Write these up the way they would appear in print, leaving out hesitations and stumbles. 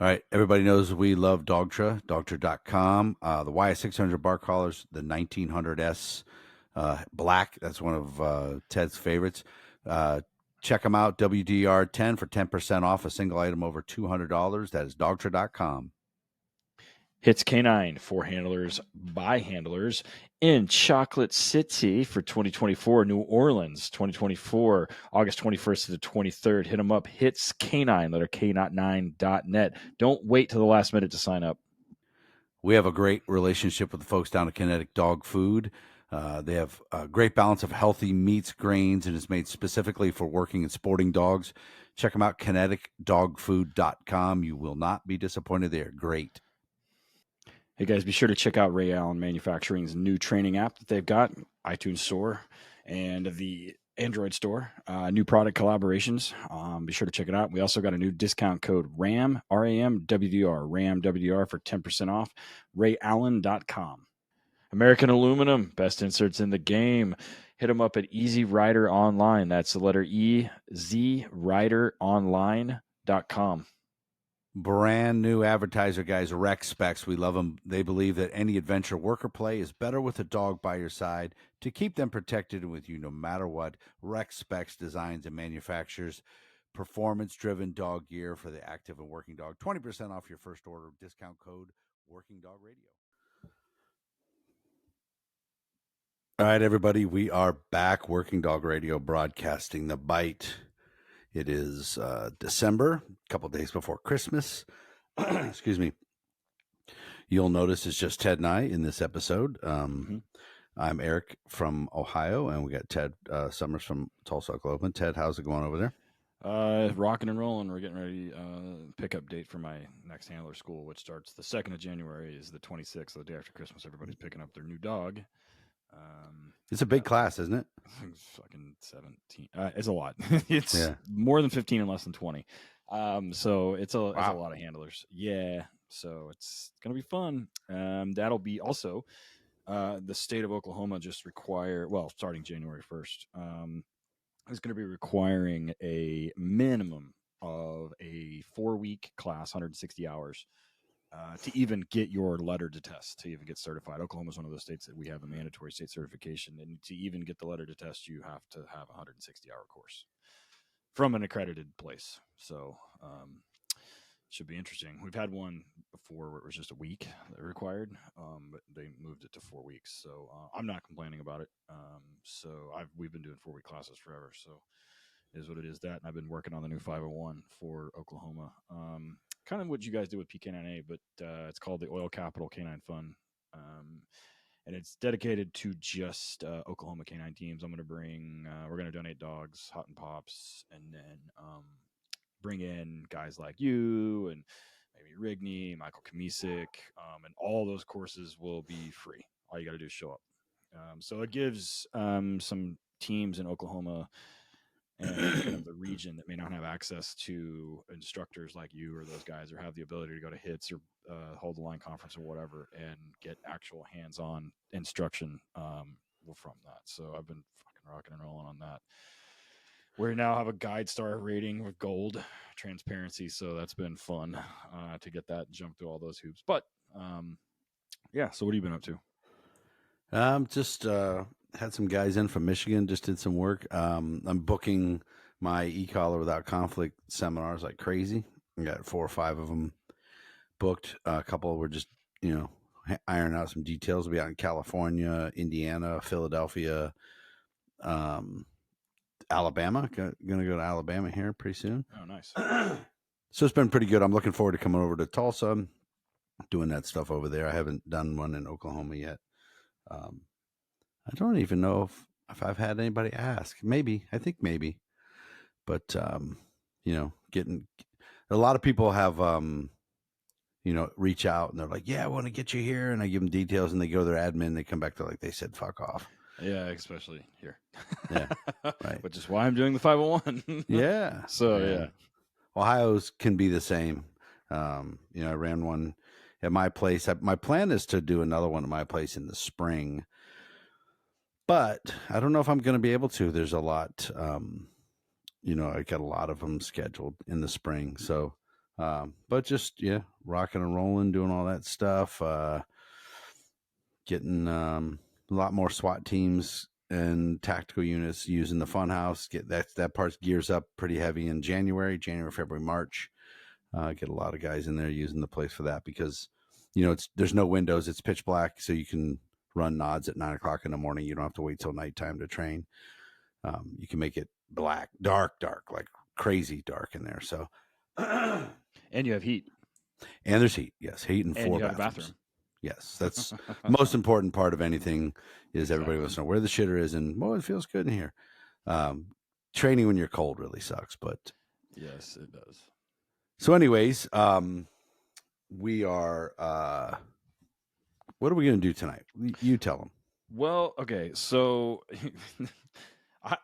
All right. Everybody knows we love Dogtra, dogtra.com. The YS600 bar collars, the 1900S black. That's one of Ted's favorites. Check them out, WDR10 for 10% off a single item over $200. That is dogtra.com. Hits Canine for handlers by handlers in Chocolate City for 2024. New Orleans 2024, August 21st to the 23rd. Hit them up. Hits Canine, letter K9.net. Don't wait till the last minute to sign up. We have a great relationship with the folks down at Kinetic Dog Food. They have a great balance of healthy meats, grains, and it's made specifically for working and sporting dogs. Check them out, kineticdogfood.com. You will not be disappointed. They are great. Hey guys, be sure to check out Ray Allen Manufacturing's new training app that they've got, iTunes Store and the Android Store. New product collaborations. Be sure to check it out. We also got a new discount code RAM, RAMWDR, RAMWDR for 10% off. RayAllen.com. American Aluminum, best inserts in the game. Hit them up at Easy Rider Online. That's the letter E, Z, rideronline.com. Brand new advertiser, guys. Rec Specs. We love them. They believe that any adventure, work, or play is better with a dog by your side to keep them protected and with you no matter what. Rec Specs designs and manufactures performance-driven dog gear for the active and working dog. 20% off your first order. Discount code Working Dog Radio. All right, everybody. We are back. Working Dog Radio, broadcasting the bite. It is December, a couple days before Christmas. Excuse me. You'll notice it's just Ted and I in this episode. I'm Eric from Ohio, and we got Ted Summers from Tulsa, Oklahoma. Ted, how's it going over there? Rocking and rolling. We're getting ready. Pickup date for my next handler school, which starts the 2nd of January, is the 26th, the day after Christmas. Everybody's picking up their new dog. It's a big class, isn't it? Fucking 17. It's a lot. It's more than 15 and less than 20. So it's a lot of handlers. Yeah. So it's gonna be fun. That'll be also the state of Oklahoma just starting January 1st, is going to be requiring a minimum of a 4-week class, 160 hours. To even get your letter to test, to even get certified. Oklahoma is one of those states that we have a mandatory state certification, and to even get the letter to test, you have to have a 160-hour course from an accredited place. So should be interesting. We've had one before where it was just a week that required, but they moved it to 4 weeks. So I'm not complaining about it. We've been doing 4-week classes forever. So it is what it is. That, and I've been working on the new 501 for Oklahoma. Kind of what you guys do with PK9A, but it's called the Oil Capital Canine Fund. And it's dedicated to just Oklahoma canine teams. We're going to donate dogs, hot and pops, and then bring in guys like you and maybe Rigney, Michael Kamisic, and all those courses will be free. All you got to do is show up. So it gives some teams in Oklahoma and kind of the region that may not have access to instructors like you or those guys, or have the ability to go to HITS or hold the line conference or whatever and get actual hands-on instruction from that. So I've been fucking rocking and rolling on that. We now have a guide star rating with gold transparency, so that's been fun to get that, jump through all those hoops. But yeah, so what have you been up to? Just had some guys in from Michigan, just did some work. I'm booking my e-collar without conflict seminars like crazy. I got 4 or 5 of them booked. A couple were just, ironing out some details. We'll be out in California, Indiana, Philadelphia, Alabama. Going to go to Alabama here pretty soon. Oh, nice. So it's been pretty good. I'm looking forward to coming over to Tulsa, doing that stuff over there. I haven't done one in Oklahoma yet. I don't even know if I've had anybody ask. Maybe. I think maybe. But, getting a lot of people have, reach out and they're like, yeah, I want to get you here. And I give them details and they go to their admin. They come back to they said, fuck off. Yeah, especially here. Yeah, right. Which is why I'm doing the 501. Yeah. So, yeah. Ohio's can be the same. I ran one at my place. My plan is to do another one at my place in the spring. But I don't know if I'm going to be able to. There's a lot, I got a lot of them scheduled in the spring. So But just rocking and rolling, doing all that stuff. Getting a lot more SWAT teams and tactical units using the funhouse. Get that part gears up pretty heavy in January, February, March. Get a lot of guys in there using the place for that because there's no windows, it's pitch black, so you can run nods at 9:00 in the morning. You don't have to wait till nighttime to train. You can make it black, dark, like crazy dark in there. So, and you have heat, and there's heat. Yes, heat and 4 you have bathrooms. a bathroom. Yes, that's the most important part of anything. Is everybody wants to know where the shitter is, and it feels good in here. Training when you're cold really sucks, but yes, it does. So, anyways, we are. What are we going to do tonight? You tell them. Well, okay, so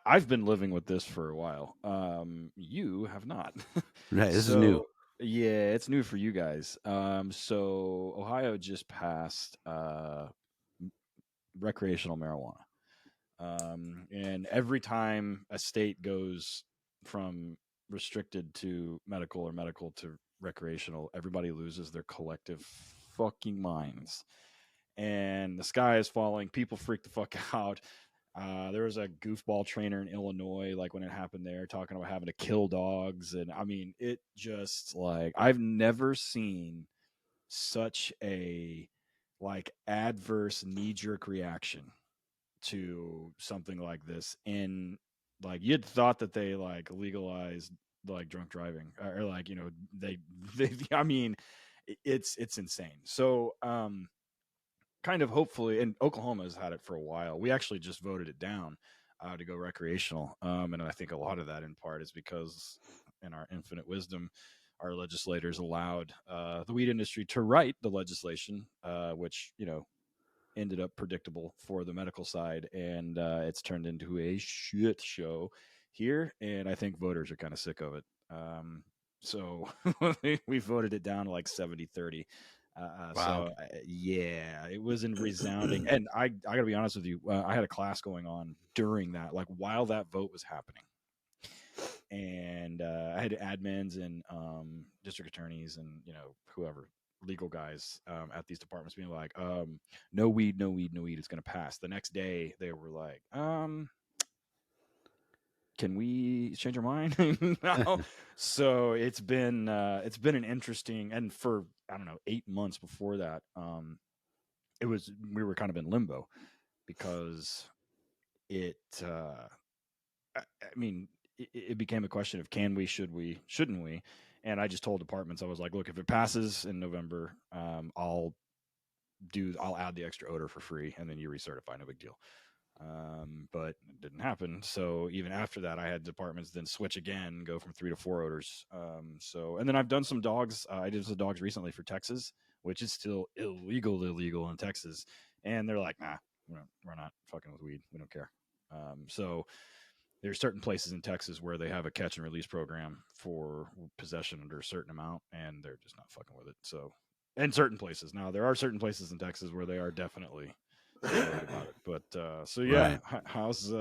I've been living with this for a while. You have not. Right, this is new. Yeah, it's new for you guys. So Ohio just passed recreational marijuana. And every time a state goes from restricted to medical or medical to recreational, everybody loses their collective fucking minds. And the sky is falling. People freak the fuck out. There was a goofball trainer in Illinois, like when it happened there, talking about having to kill dogs. And I mean, it just like, I've never seen such a like adverse knee jerk reaction to something like this. And like, you'd thought that they like legalized like drunk driving or like, they I mean, it's insane. So, kind of hopefully, and Oklahoma has had it for a while. We actually just voted it down to go recreational, and I think a lot of that in part is because, in our infinite wisdom, our legislators allowed the weed industry to write the legislation, which ended up predictable for the medical side, and it's turned into a shit show here, and I think voters are kind of sick of it. So we voted it down to like 70-30. Wow. So yeah, it was in resounding. And I gotta be honest with you, I had a class going on during that, like while that vote was happening, and I had admins and district attorneys and whoever legal guys at these departments being like, no weed, no weed, no weed. It's gonna pass. The next day they were like, can we change our mind? No. So it's been an interesting, and for I don't know 8 months before that, we were kind of in limbo because it I mean it became a question of can we, should we, shouldn't we, and I just told departments, I was like, look, if it passes in November, I'll add the extra odor for free, and then you recertify, no big deal. But it didn't happen. So even after that, I had departments then switch again, go from 3 to 4 odors. And then I've done some dogs. I did some dogs recently for Texas, which is still illegal in Texas. And they're like, nah, we're not fucking with weed. We don't care. So there's certain places in Texas where they have a catch and release program for possession under a certain amount, and they're just not fucking with it. So, and certain places. Now, there are certain places in Texas where they are definitely worried about it. But so yeah, right. How's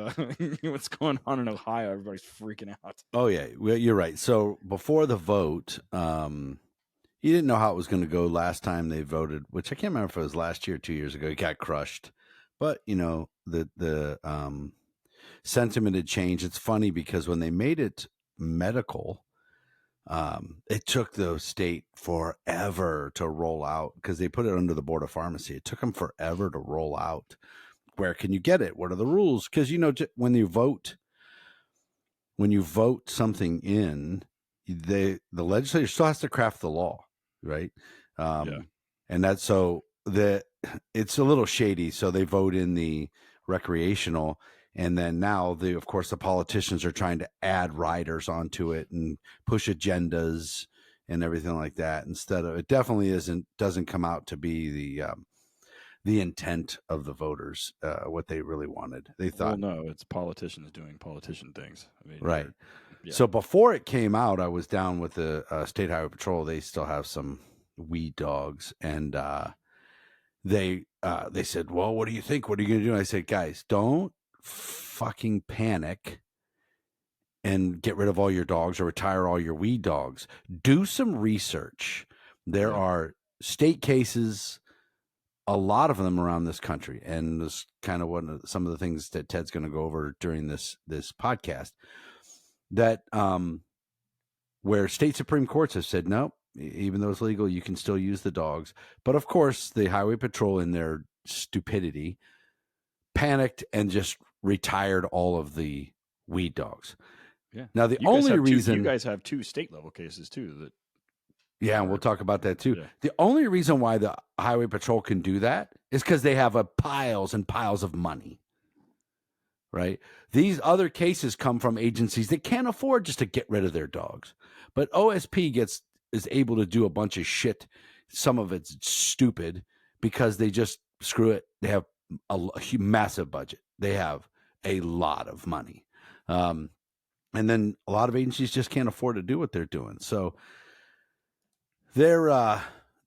what's going on in Ohio? Everybody's freaking out. Oh yeah, well, you're right. So before the vote, he didn't know how it was going to go last time they voted, which I can't remember if it was last year or 2 years ago. He got crushed, but the sentiment had changed. It's funny because when they made it medical, it took the state forever to roll out because they put it under the Board of Pharmacy. It took them forever to roll out. Where can you get it? What are the rules? Because when you vote something in, the legislature still has to craft the law, right? Yeah. And that's so that it's a little shady. So they vote in the recreational, and then now of course the politicians are trying to add riders onto it and push agendas and everything like that. Instead of, it definitely doesn't come out to be the intent of the voters, what they really wanted. They thought, well, no, it's politicians doing politician things. I mean, right. Yeah. So before it came out, I was down with the State Highway Patrol. They still have some weed dogs, and they said, well, what do you think? What are you going to do? And I said, guys, don't fucking panic and get rid of all your dogs or retire all your weed dogs. Do some research. There are state cases, a lot of them around this country, and this kind of some of the things that Ted's going to go over during this podcast, that where state Supreme Courts have said, no, even though it's legal, you can still use the dogs. But of course, the Highway Patrol, in their stupidity, panicked and just retired all of the weed dogs. Yeah. Now, the only reason you guys have 2 state level cases too. And we'll talk about that too. Yeah. The only reason why the Highway Patrol can do that is because they have piles and piles of money. Right? These other cases come from agencies that can't afford just to get rid of their dogs. But OSP is able to do a bunch of shit. Some of it's stupid because they just screw it. They have a massive budget. They have a lot of money. And then a lot of agencies just can't afford to do what they're doing. So they're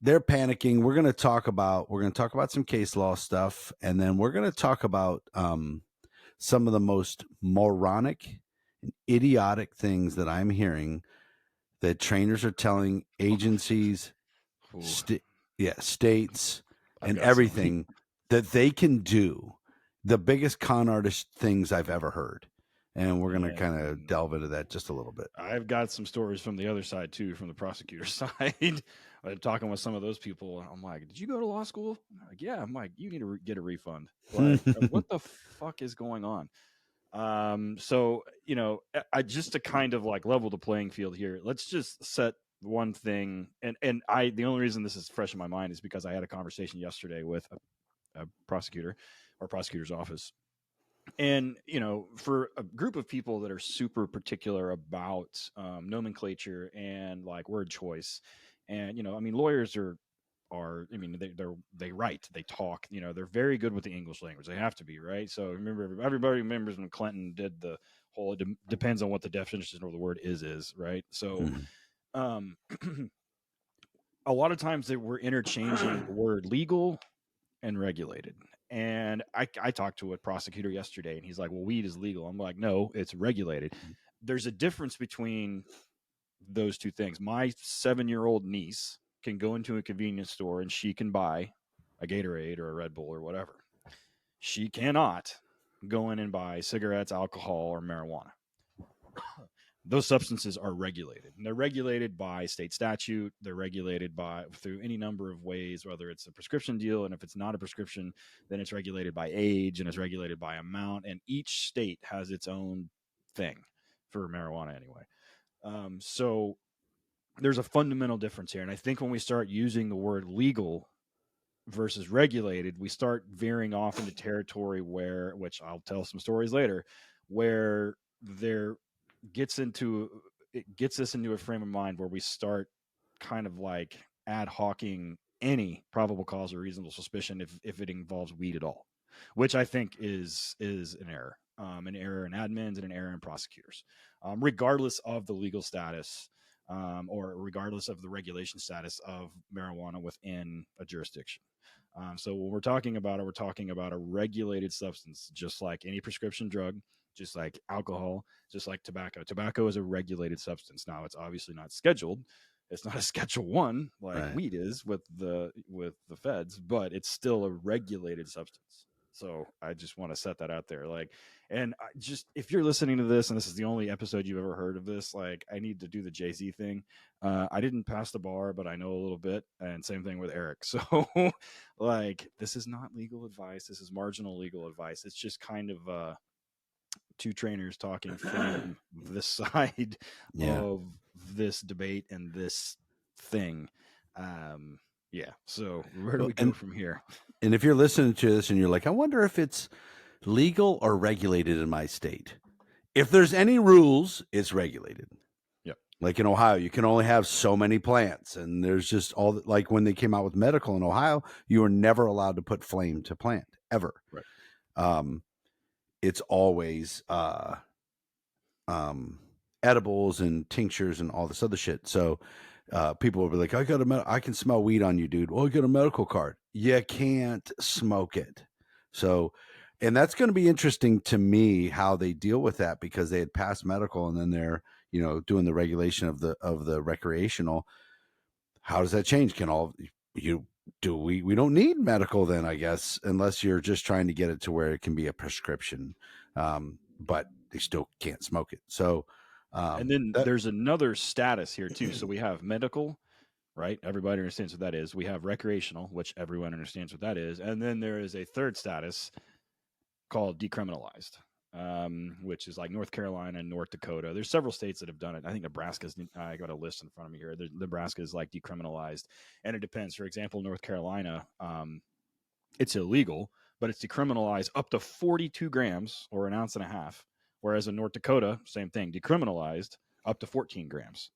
panicking. We're going to talk about some case law stuff, and then we're going to talk about some of the most moronic and idiotic things that I'm hearing that trainers are telling agencies, states, and everything that they can do. The biggest con artist things I've ever heard. And we're going to kind of delve into that just a little bit. I've got some stories from the other side too, from the prosecutor side. I'm talking with some of those people. I'm like, did you go to law school? I'm like, yeah. I'm like, you need to get a refund. Like, what the fuck is going on? So, I just to kind of like level the playing field here, let's just set one thing. And the only reason this is fresh in my mind is because I had a conversation yesterday with a prosecutor or prosecutor's office. And, for a group of people that are super particular about nomenclature and like word choice, and, lawyers are, they write, they talk, they're very good with the English language. They have to be, right? So remember, everybody remembers when Clinton did the whole, depends on what the definition of the word is, right? So, a lot of times that we're interchanging the word legal and regulated. And I talked to a prosecutor yesterday, and he's like, well, weed is legal. I'm like, no, it's regulated. There's a difference between those two things. My 7-year-old niece can go into a convenience store and she can buy a Gatorade or a Red Bull or whatever. She cannot go in and buy cigarettes, alcohol, or marijuana. Those substances are regulated, and they're regulated by state statute. They're regulated through any number of ways, whether it's a prescription deal, and if it's not a prescription, then it's regulated by age and it's regulated by amount. And each state has its own thing for marijuana anyway. So there's a fundamental difference here. And I think when we start using the word legal versus regulated, we start veering off into territory which I'll tell some stories later, where it gets us into a frame of mind where we start kind of like ad hocing any probable cause or reasonable suspicion if it involves weed at all, which I think is an error in admins and an error in prosecutors, regardless of the legal status or regardless of the regulation status of marijuana within a jurisdiction. So when we're talking about a regulated substance, just like any prescription drug, just like alcohol, just like tobacco. Tobacco is a regulated substance. Now, it's obviously not scheduled. It's not a Schedule 1 like weed is with the feds, but it's still a regulated substance. So I just want to set that out there. Like, and if you're listening to this and this is the only episode you've ever heard of this, like, I need to do the Jay-Z thing. I didn't pass the bar, but I know a little bit. And same thing with Eric. So like, this is not legal advice. This is marginal legal advice. It's just kind of, two trainers talking from this side of this debate and this thing. So where do we go from here? And if you're listening to this and you're like, I wonder if it's legal or regulated in my state. If there's any rules, it's regulated. Yep. Like in Ohio, you can only have so many plants. And there's just like when they came out with medical in Ohio, you were never allowed to put flame to plant ever. Right. It's always edibles and tinctures and all this other shit. So people will be like, I can smell weed on you, dude. Well, you got a medical card. You can't smoke it. So And that's going to be interesting to me how they deal with that, because they had passed medical and then they're, doing the regulation of the recreational. How does that change? Can all you do we don't need medical then, I guess, unless you're just trying to get it to where it can be a prescription. But they still can't smoke it. So And then there's another status here too. So we have medical, right? Everybody understands what that is. We have recreational, which everyone understands what that is. And then there is a third status called decriminalized, which is like North Carolina and North Dakota. There's several states that have done it. I think Nebraska's, I got a list in front of me here. Nebraska is like decriminalized, and it depends. For example, North Carolina, it's illegal, but it's decriminalized up to 42 grams or an ounce and a half. Whereas in North Dakota, same thing, decriminalized up to 14 grams.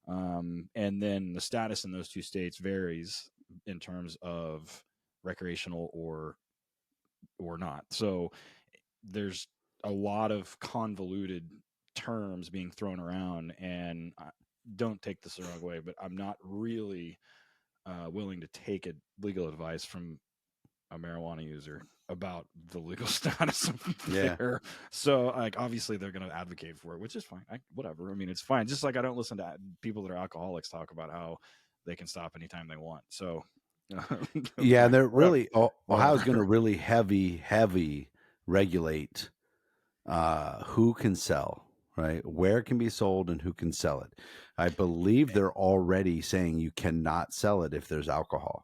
And then the status in those two states varies in terms of recreational or not. So there's a lot of convoluted terms being thrown around, and don't take this the wrong way, but I'm not really willing to take legal advice from a marijuana user about the legal status there. So like obviously they're going to advocate for it, which is fine. Whatever. I mean, it's fine. Just like I don't listen to people that are alcoholics talk about how they can stop anytime they want. So yeah, they're really Ohio's going to really heavy regulate who can sell, right? Where it can be sold and who can sell it. I believe they're already saying you cannot sell it if there's alcohol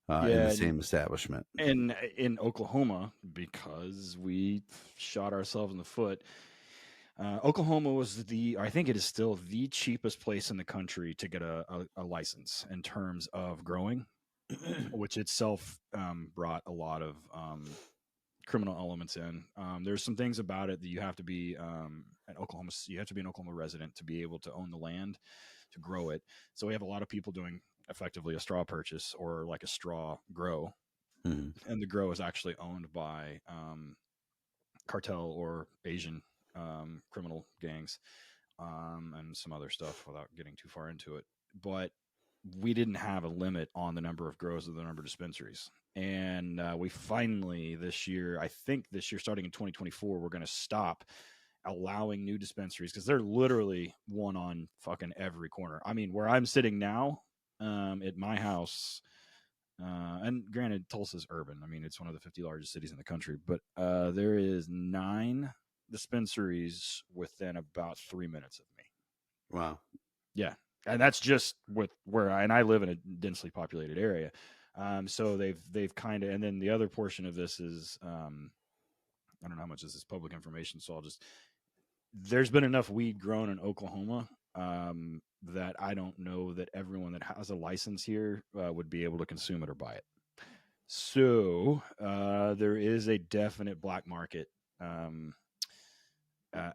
in the same establishment. And in Oklahoma, because we shot ourselves in the foot, Oklahoma was I think it is still the cheapest place in the country to get a license in terms of growing, which itself brought a lot of criminal elements in. There's some things about it that you have to be at Oklahoma. You have to be an Oklahoma resident to be able to own the land to grow it. So we have a lot of people doing effectively a straw purchase or like a straw grow, and the grow is actually owned by cartel or Asian criminal gangs and some other stuff without getting too far into it. But we didn't have a limit on the number of grows or the number of dispensaries. And we finally this year, I think this year, starting in 2024, we're going to stop allowing new dispensaries because they're literally one on fucking every corner. I mean, where I'm sitting now at my house, and granted, Tulsa's urban. I mean, it's one of the 50 largest cities in the country, but there is 9 dispensaries within about 3 minutes of me. Wow. Yeah. And that's just with and I live in a densely populated area. So they've kind of, and then the other portion of this is, I don't know how much this is public information. So there's been enough weed grown in Oklahoma that I don't know that everyone that has a license here would be able to consume it or buy it. So there is a definite black market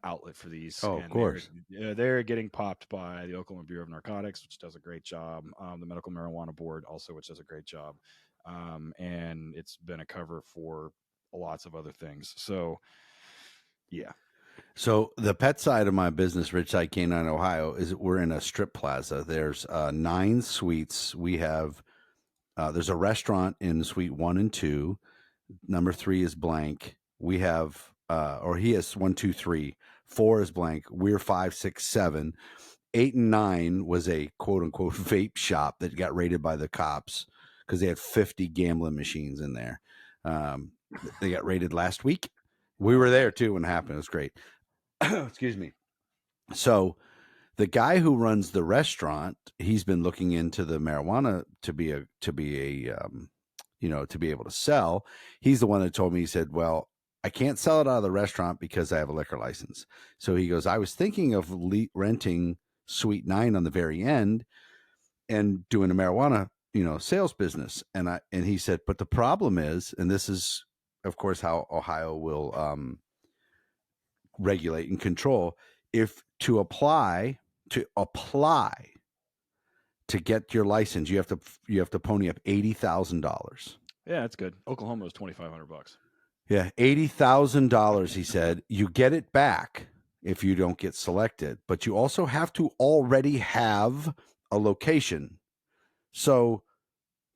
outlet for these. Oh, of course. They're getting popped by the Oklahoma Bureau of Narcotics, which does a great job. The Medical Marijuana Board also, which does a great job. And it's been a cover for lots of other things. So, yeah. So the pet side of my business, Ridgeside Canine, Ohio, is we're in a strip plaza. There's 9 suites. We have there's a restaurant in suite 1 and 2. Number 3 is blank. We have or he has 1, 2, 3. 4 is blank. We're 5, 6, 7. 8 and 9 was a quote unquote vape shop that got raided by the cops because they had 50 gambling machines in there. They got raided last week. We were there too when it happened. It was great. Excuse me. So the guy who runs the restaurant, he's been looking into the marijuana to be able to sell. He's the one that told me, he said, well, I can't sell it out of the restaurant because I have a liquor license. So he goes, I was thinking of renting suite 9 on the very end and doing a marijuana, sales business. And he said, but the problem is, and this is of course how Ohio will regulate and control, if to apply to get your license, you have to pony up $80,000. Yeah, that's good. Oklahoma is $2,500. Yeah, $80,000. He said you get it back if you don't get selected, but you also have to already have a location. So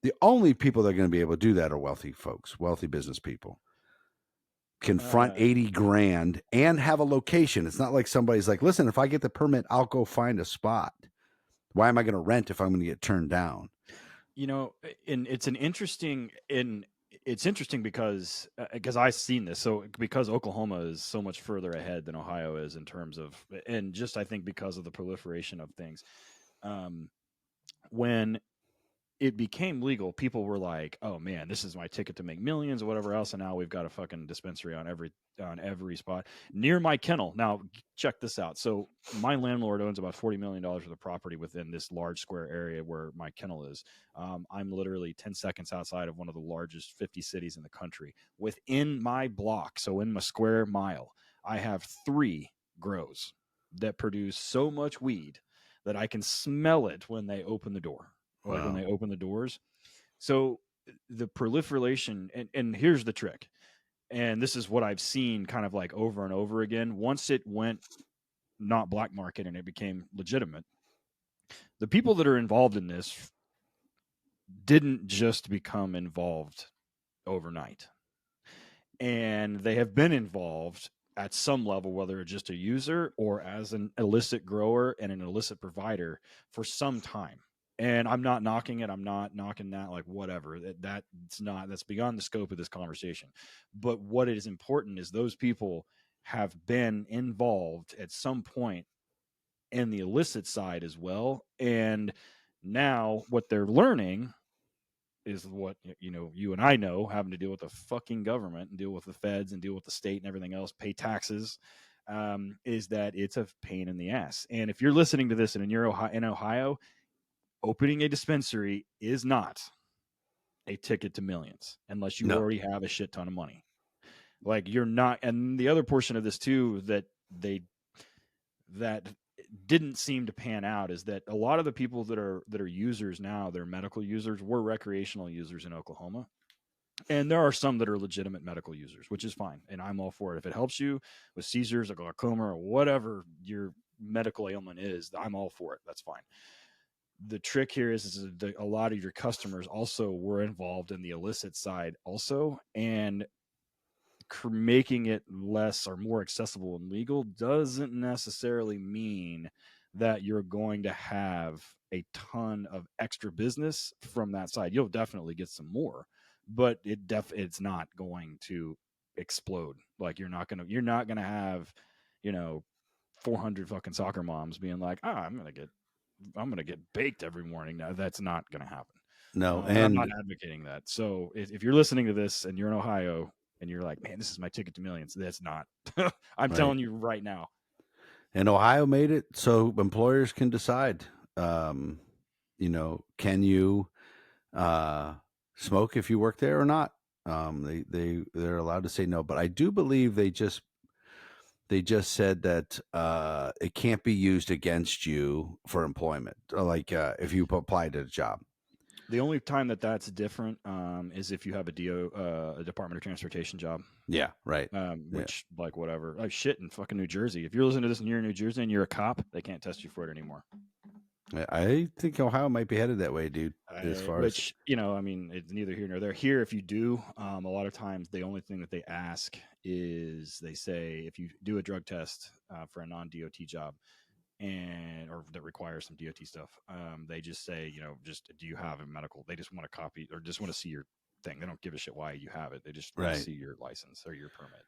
the only people that are going to be able to do that are wealthy folks, wealthy business people. can front 80 grand and have a location. It's not like somebody's like, listen, if I get the permit, I'll go find a spot. Why am I going to rent if I'm going to get turned down? And it's interesting because I've seen this. So because Oklahoma is so much further ahead than Ohio is in terms of, and just I think because of the proliferation of things, when it became legal, people were like, "Oh man, this is my ticket to make millions or whatever else." And now we've got a fucking dispensary on every spot near my kennel. Now check this out. So my landlord owns about $40 million worth of property within this large square area where my kennel is. I'm literally 10 seconds outside of one of the largest 50 cities in the country. Within my block, so in my square mile, I have 3 grows that produce so much weed that I can smell it when they open the door. Like when they open the doors. So the proliferation, and here's the trick, and this is what I've seen kind of like over and over again. Once it went not black market and it became legitimate, the people that are involved in this didn't just become involved overnight. And they have been involved at some level, whether it's just a user or as an illicit grower and an illicit provider for some time. And I'm not knocking it. I'm not knocking that, like whatever. That's beyond the scope of this conversation. But what is important is those people have been involved at some point in the illicit side as well. And now what they're learning is what you and I know, having to deal with the fucking government and deal with the feds and deal with the state and everything else, pay taxes, is that it's a pain in the ass. And if you're listening to this and you're in Ohio, opening a dispensary is not a ticket to millions unless you already have a shit ton of money. Like you're not. And the other portion of this too that didn't seem to pan out is that a lot of the people that are users now, they're medical users, were recreational users in Oklahoma. And there are some that are legitimate medical users, which is fine. And I'm all for it. If it helps you with seizures or glaucoma or whatever your medical ailment is, I'm all for it. That's fine. The trick here is a lot of your customers also were involved in the illicit side also. And making it less or more accessible and legal doesn't necessarily mean that you're going to have a ton of extra business from that side. You'll definitely get some more, but it's not going to explode. Like you're not gonna have 400 fucking soccer moms being like, I'm gonna get baked every morning. No, that's not gonna happen. No, and I'm not advocating that. So if you're listening to this and you're in Ohio and you're like, man, this is my ticket to millions, that's not. I'm telling you right now. And Ohio made it so employers can decide. Can you smoke if you work there or not? They're allowed to say no, but I do believe they just said that it can't be used against you for employment, like if you applied at a job. The only time that's different is if you have a Department of Transportation job. Yeah, right. Which like whatever. Like shit in fucking New Jersey. If you're listening to this and you're in New Jersey and you're a cop, they can't test you for it anymore. I think Ohio might be headed that way, dude. It's neither here nor there. Here, if you do, a lot of times the only thing that they ask is they say if you do a drug test for a non-DOT job, or that requires some DOT stuff, they just say, just do you have a medical? They just want to copy or just want to see your thing. They don't give a shit why you have it. They just want to see your license or your permit.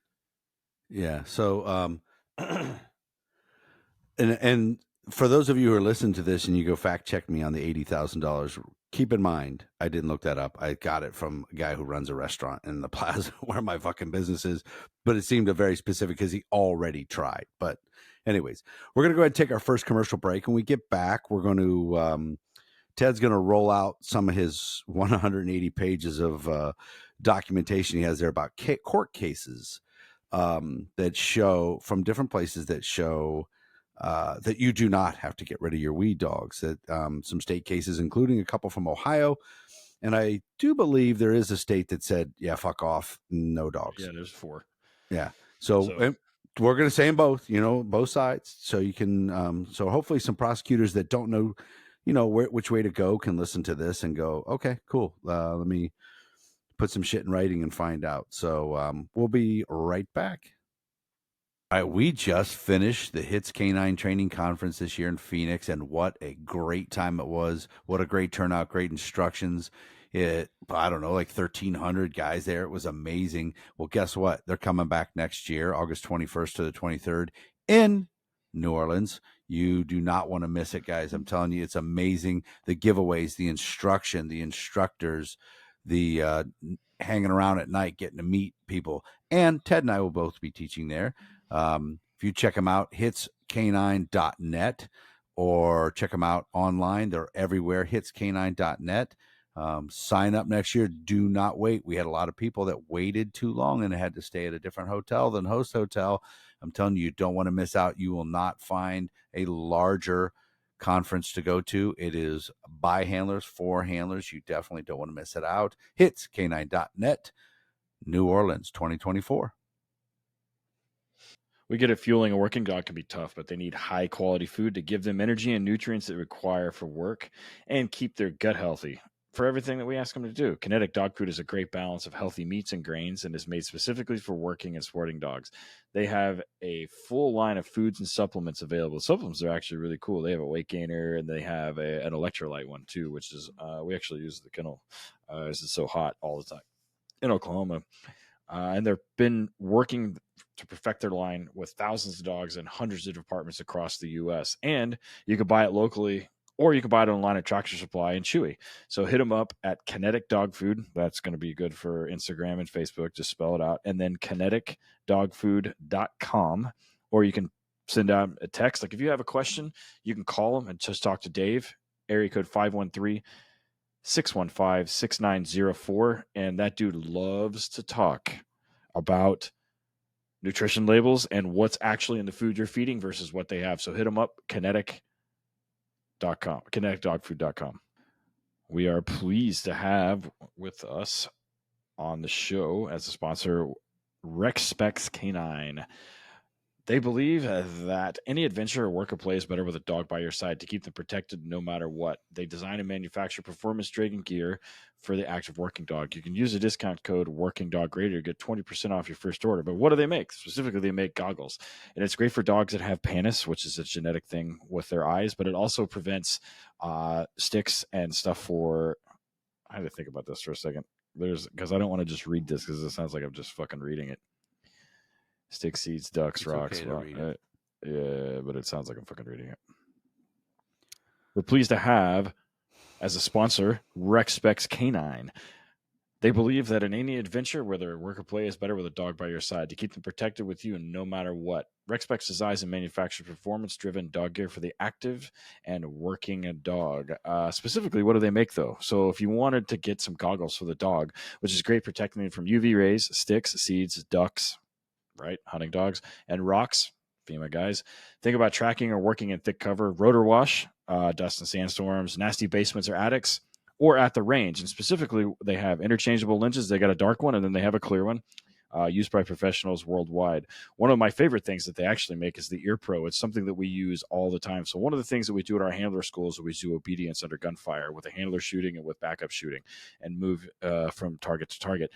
Yeah. So, and for those of you who are listening to this and you go fact check me on the $80,000, keep in mind, I didn't look that up. I got it from a guy who runs a restaurant in the plaza where my fucking business is, but it seemed a very specific because he already tried. But anyways, we're going to go ahead and take our first commercial break. When we get back, we're going to, Ted's going to roll out some of his 180 pages of documentation he has there about court cases that show from different places that show that you do not have to get rid of your weed dogs. That some state cases, including a couple from Ohio. And I do believe there is a state that said, yeah, fuck off, no dogs. Yeah, there's 4. Yeah. So we're going to say them both, both sides. So you can, so hopefully some prosecutors that don't know, which way to go can listen to this and go, okay, cool. Let me put some shit in writing and find out. So we'll be right back. All right, we just finished the HITS Canine Training Conference this year in Phoenix, and what a great time it was. What a great turnout, great instructions. I don't know, like 1,300 guys there. It was amazing. Well, guess what? They're coming back next year, August 21st to the 23rd in New Orleans. You do not want to miss it, guys. I'm telling you, it's amazing. The giveaways, the instruction, the instructors, the hanging around at night, getting to meet people. And Ted and I will both be teaching there. If you check them out, hitscanine.net, or check them out online. They're everywhere, hitscanine.net. Sign up next year. Do not wait. We had a lot of people that waited too long and had to stay at a different hotel than host hotel. I'm telling you, you don't want to miss out. You will not find a larger conference to go to. It is by handlers, for handlers. You definitely don't want to miss it out. hitscanine.net, New Orleans, 2024. We get it. Fueling a working dog can be tough, but they need high quality food to give them energy and nutrients they require for work and keep their gut healthy for everything that we ask them to do. Kinetic dog food is a great balance of healthy meats and grains and is made specifically for working and sporting dogs. They have a full line of foods and supplements available. Supplements are actually really cool. They have a weight gainer and they have an electrolyte one too, which is we actually use the kennel as it's so hot all the time in Oklahoma. And they've been working to perfect their line with thousands of dogs in hundreds of departments across the U.S. And you can buy it locally, or you can buy it online at Tractor Supply and Chewy. So hit them up at Kinetic Dog Food. That's going to be good for Instagram and Facebook. Just spell it out. And then kineticdogfood.com. Or you can send out a text. Like if you have a question, you can call them and just talk to Dave. Area code 513-615-6904. And that dude loves to talk about nutrition labels and what's actually in the food you're feeding versus what they have. So hit them up, kinetic.com, kineticdogfood.com. We are pleased to have with us on the show as a sponsor, RecSpecs Canine. They believe that any adventure or work or play is better with a dog by your side to keep them protected no matter what. They design and manufacture performance-driven gear for the active working dog. You can use a discount code WorkingDogRadio to get 20% off your first order. But what do they make? Specifically, they make goggles. And it's great for dogs that have pannus, which is a genetic thing with their eyes, but it also prevents sticks and stuff for... I had to think about this for a second. Because I don't want to just read this because it sounds like I'm just fucking reading it. Stick, seeds, ducks, It's rocks. okay Yeah, but it sounds like I'm fucking reading it. We're pleased to have as a sponsor RecSpecs Canine. They believe that in any adventure, whether work or play, is better with a dog by your side to keep them protected with you no matter what. RecSpecs designs and manufactures performance-driven dog gear for the active and working dog. Specifically, what do they make, though? So if you wanted to get some goggles for the dog, which is great protecting them from UV rays, sticks, seeds, ducks, right? Hunting dogs and rocks, FEMA guys. Think about tracking or working in thick cover, rotor wash, dust and sandstorms, nasty basements or attics, or at the range. And specifically, they have interchangeable lenses. They got a dark one and then they have a clear one. Used by professionals worldwide. One of my favorite things that they actually make is the Ear Pro. It's something that we use all the time. So one of the things that we do at our handler schools is we do obedience under gunfire with a handler shooting and with backup shooting and move from target to target.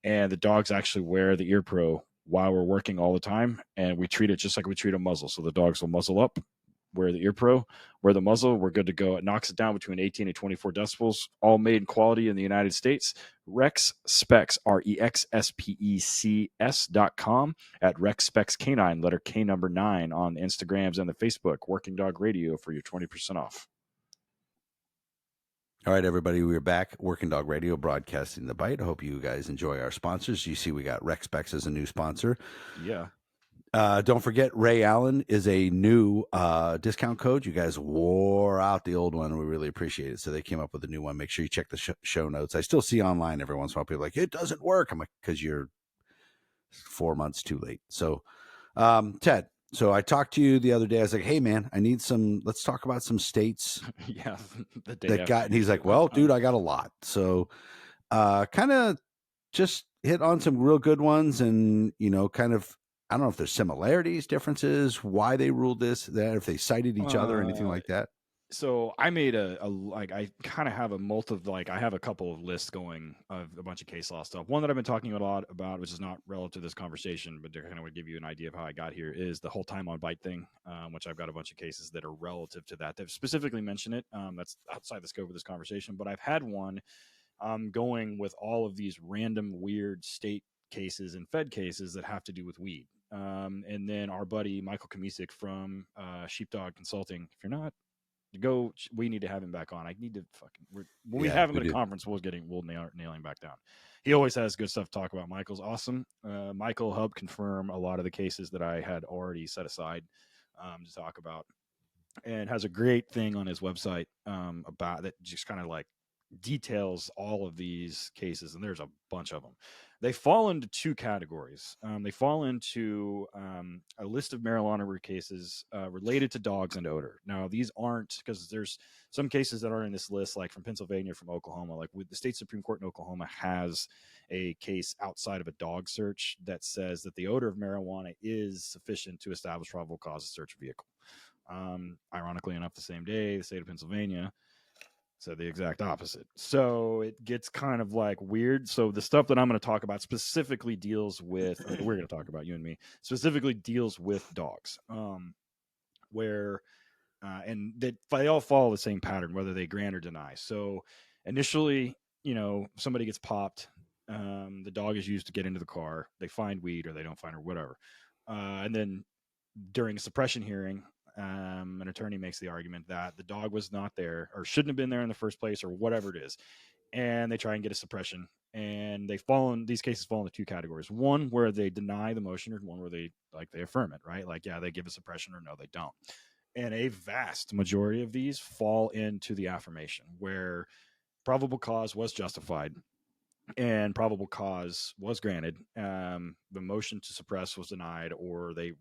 And the dogs actually wear the Ear Pro while we're working all the time, and we treat it just like we treat a muzzle. So the dogs will muzzle up, wear the Ear Pro, wear the muzzle, we're good to go. It knocks it down between 18 and 24 decibels, all made in quality in the United States. RecSpecs, RecSpecs.com, at RecSpecs Canine, letter K number 9 on the Instagrams and the Facebook, Working Dog Radio, for your 20% off. All right, everybody, we're back. Working Dog Radio, broadcasting the bite. I hope you guys enjoy our sponsors. You see we got RecSpecs as a new sponsor. Yeah. Don't forget, Ray Allen is a new discount code. You guys wore out the old one, and we really appreciate it. So they came up with a new one. Make sure you check the show notes. I still see online every once in a while people like, it doesn't work. I'm like, because you're 4 months too late. So, Ted, so I talked to you the other day. I was like, hey, man, let's talk about some states Yeah. The day that got, and he's like, well, dude, I got a lot. So kind of just hit on some real good ones and, kind of, I don't know if there's similarities, differences, why they ruled this, that, if they cited each other, anything like that. So I made I kind of have I have a couple of lists going of a bunch of case law stuff. One that I've been talking a lot about, which is not relevant to this conversation, but kind of would give you an idea of how I got here, is the whole time on bite thing, which I've got a bunch of cases that are relative to that specifically mention it. That's outside the scope of this conversation, but I've had one going with all of these random weird state cases and Fed cases that have to do with weed. And then our buddy Michael Kamisic from Sheepdog Consulting, if you're not, we need to have him back on. I need to when we have him at a conference, we'll nail him back down. He always has good stuff to talk about. Michael's awesome. Michael helped confirm a lot of the cases that I had already set aside to talk about, and has a great thing on his website about that, just kind of like details all of these cases, and there's a bunch of them. They fall into two categories. They fall into a list of marijuana cases related to dogs and odor. Now, these aren't, because there's some cases that aren't in this list, like from Pennsylvania, from Oklahoma. Like with the state Supreme Court in Oklahoma has a case outside of a dog search that says that the odor of marijuana is sufficient to establish probable cause to search a vehicle. Ironically enough, the same day, the state of Pennsylvania said the exact opposite. So it gets kind of like weird. So the stuff that I'm going to talk about specifically deals with, or that we're going to talk about, you and me, specifically deals with dogs, where, and that they all follow the same pattern, whether they grant or deny. So initially, somebody gets popped. The dog is used to get into the car. They find weed or they don't find or whatever. And then during a suppression hearing, an attorney makes the argument that the dog was not there or shouldn't have been there in the first place or whatever it is. And they try and get a suppression. And these cases fall into two categories. One where they deny the motion, or one where they affirm it, right? Like, yeah, they give a suppression, or no, they don't. And a vast majority of these fall into the affirmation, where probable cause was justified and probable cause was granted. The motion to suppress was denied, or they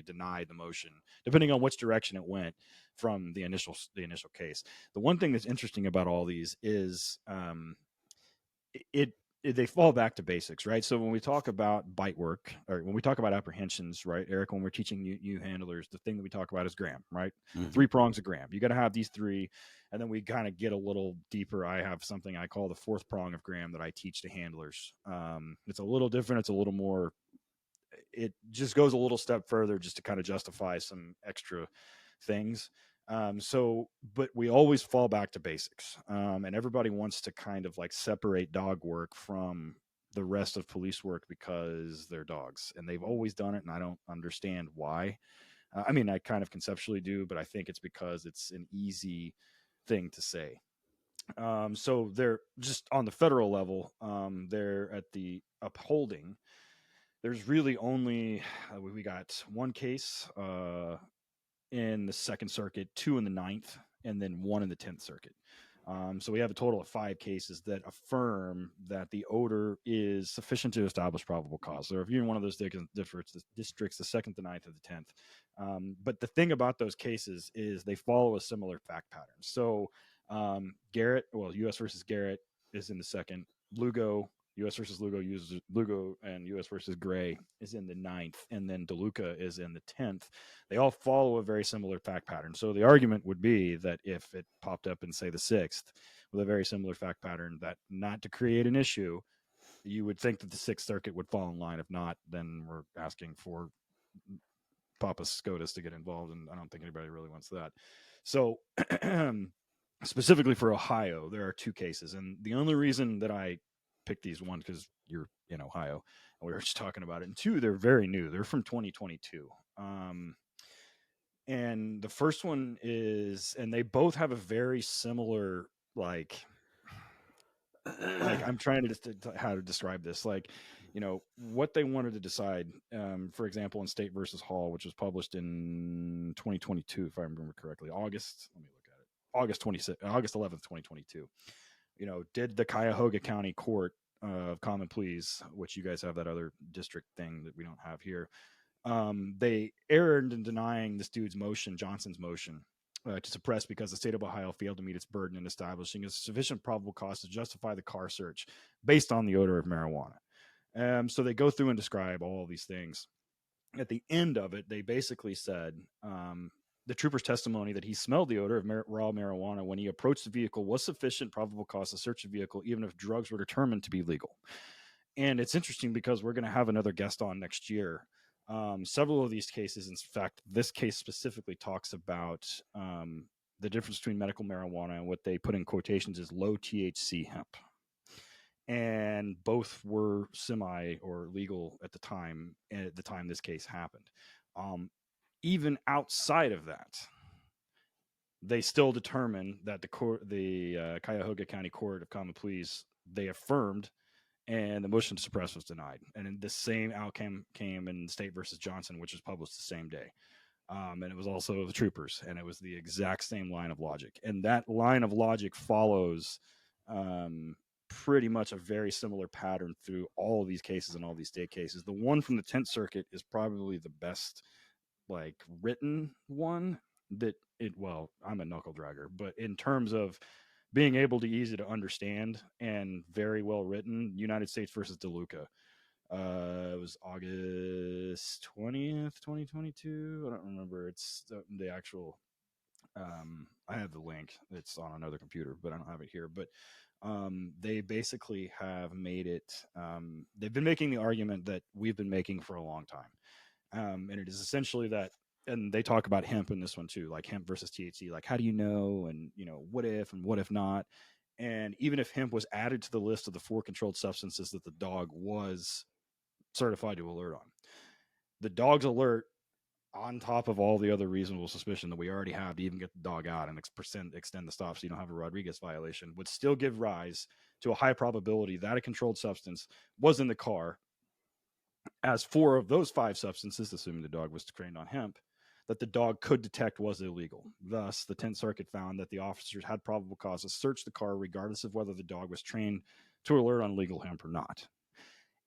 denied the motion, depending on which direction it went from the initial case. The one thing that's interesting about all these is they fall back to basics, right? So when we talk about bite work, or when we talk about apprehensions, right, Eric, when we're teaching you handlers, the thing that we talk about is gram, right? Mm-hmm. 3 prongs of gram. You got to have these 3, and then we kind of get a little deeper. I have something I call the 4th prong of gram that I teach to handlers. It's a little different. It's a little more. It just goes a little step further, just to kind of justify some extra things. But we always fall back to basics. And everybody wants to kind of like separate dog work from the rest of police work because they're dogs, and they've always done it. And I don't understand why. I mean, I kind of conceptually do, but I think it's because it's an easy thing to say. So they're just on the federal level. They're at the upholding. There's really only, we got one case, in the 2nd Circuit, 2 in the 9th, and then 1 in the 10th Circuit. So we have a total of 5 cases that affirm that the odor is sufficient to establish probable cause. So if you're in one of those districts, the 2nd, the 9th, or the 10th. But the thing about those cases is they follow a similar fact pattern. So Garrett, U.S. versus Garrett is in the 2nd. Lugo, U.S. versus Lugo, and U.S. versus Gray is in the 9th, and then DeLuca is in the 10th. They all follow a very similar fact pattern. So the argument would be that if it popped up in, say, the 6th with a very similar fact pattern, that not to create an issue, you would think that the 6th Circuit would fall in line. If not, then we're asking for Papa SCOTUS to get involved, and I don't think anybody really wants that. So specifically for Ohio, there are 2 cases, and the only reason that I picked these, one, because you're in Ohio and we were just talking about it, and 2, they're very new. They're from 2022. And the first one is, and they both have a very similar, like I'm trying to how to describe this, what they wanted to decide. For example, in State versus Hall, which was published in 2022, if I remember correctly, August 11th, 2022. Did the Cuyahoga County Court of Common Pleas, which you guys have that other district thing that we don't have here, they erred in denying this dude's motion, Johnson's motion, to suppress, because the state of Ohio failed to meet its burden in establishing a sufficient probable cause to justify the car search based on the odor of marijuana. So they go through and describe all of these things. At the end of it, they basically said, the trooper's testimony that he smelled the odor of raw marijuana when he approached the vehicle was sufficient probable cause to search the vehicle, even if drugs were determined to be legal. And it's interesting because we're going to have another guest on next year. Several of these cases, in fact, this case specifically talks about the difference between medical marijuana and what they put in quotations is low THC hemp. And both were semi or legal at the time this case happened. Even outside of that, they still determined that the Cuyahoga County Court of Common Pleas, they affirmed, and the motion to suppress was denied. And the same outcome came in State versus Johnson, which was published the same day. And it was also the troopers, and it was the exact same line of logic. And that line of logic follows pretty much a very similar pattern through all of these cases and all these state cases. The one from the 10th Circuit is probably the best written one well, I'm a knuckle dragger, but in terms of being able to easy to understand and very well written, United States versus DeLuca. It was August 20th, 2022. I don't remember. It's the actual I have the link. It's on another computer, but I don't have it here. But they basically have made it. They've been making the argument that we've been making for a long time. And it is essentially that, and they talk about hemp in this one too, like hemp versus THC, like how do you know, and what if and what if not. And even if hemp was added to the list of the 4 controlled substances that the dog was certified to alert on, the dog's alert, on top of all the other reasonable suspicion that we already have to even get the dog out and extend the stop so you don't have a Rodriguez violation, would still give rise to a high probability that a controlled substance was in the car, as 4 of those 5 substances, assuming the dog was trained on hemp, that the dog could detect was illegal. Thus, the 10th Circuit found that the officers had probable cause to search the car regardless of whether the dog was trained to alert on legal hemp or not.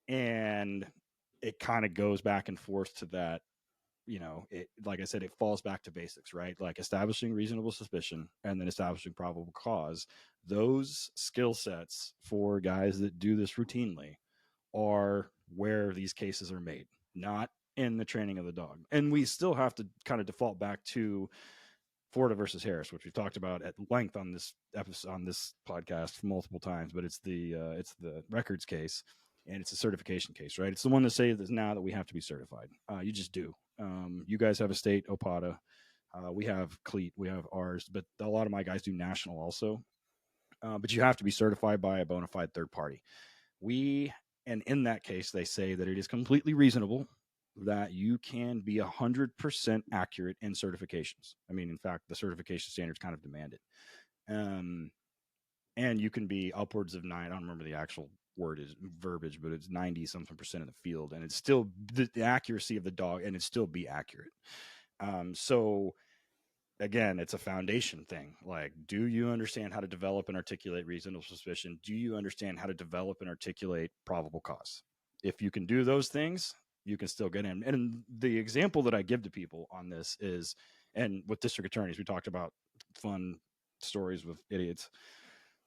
And it kind of goes back and forth to that, like I said, it falls back to basics, right? Like establishing reasonable suspicion and then establishing probable cause. Those skill sets for guys that do this routinely are where these cases are made, not in the training of the dog. And we still have to kind of default back to Florida versus Harris, which we've talked about at length on this episode, on this podcast multiple times, but it's the records case, and it's a certification case, right? It's the one that says that now that we have to be certified. You just do. You guys have a state OPATA. We have CLEAT, we have ours, but a lot of my guys do national also. But you have to be certified by a bona fide third party. And in that case, they say that it is completely reasonable that you can be 100% accurate in certifications. I mean, in fact, the certification standards kind of demand it. And you can be upwards of 9. I don't remember the actual verbiage, but it's 90-something% in the field, and it's still the accuracy of the dog, and it still be accurate. So again, it's a foundation thing. Like, do you understand how to develop and articulate reasonable suspicion? Do you understand how to develop and articulate probable cause? If you can do those things, you can still get in. And the example that I give to people on this is, and with district attorneys, we talked about fun stories with idiots.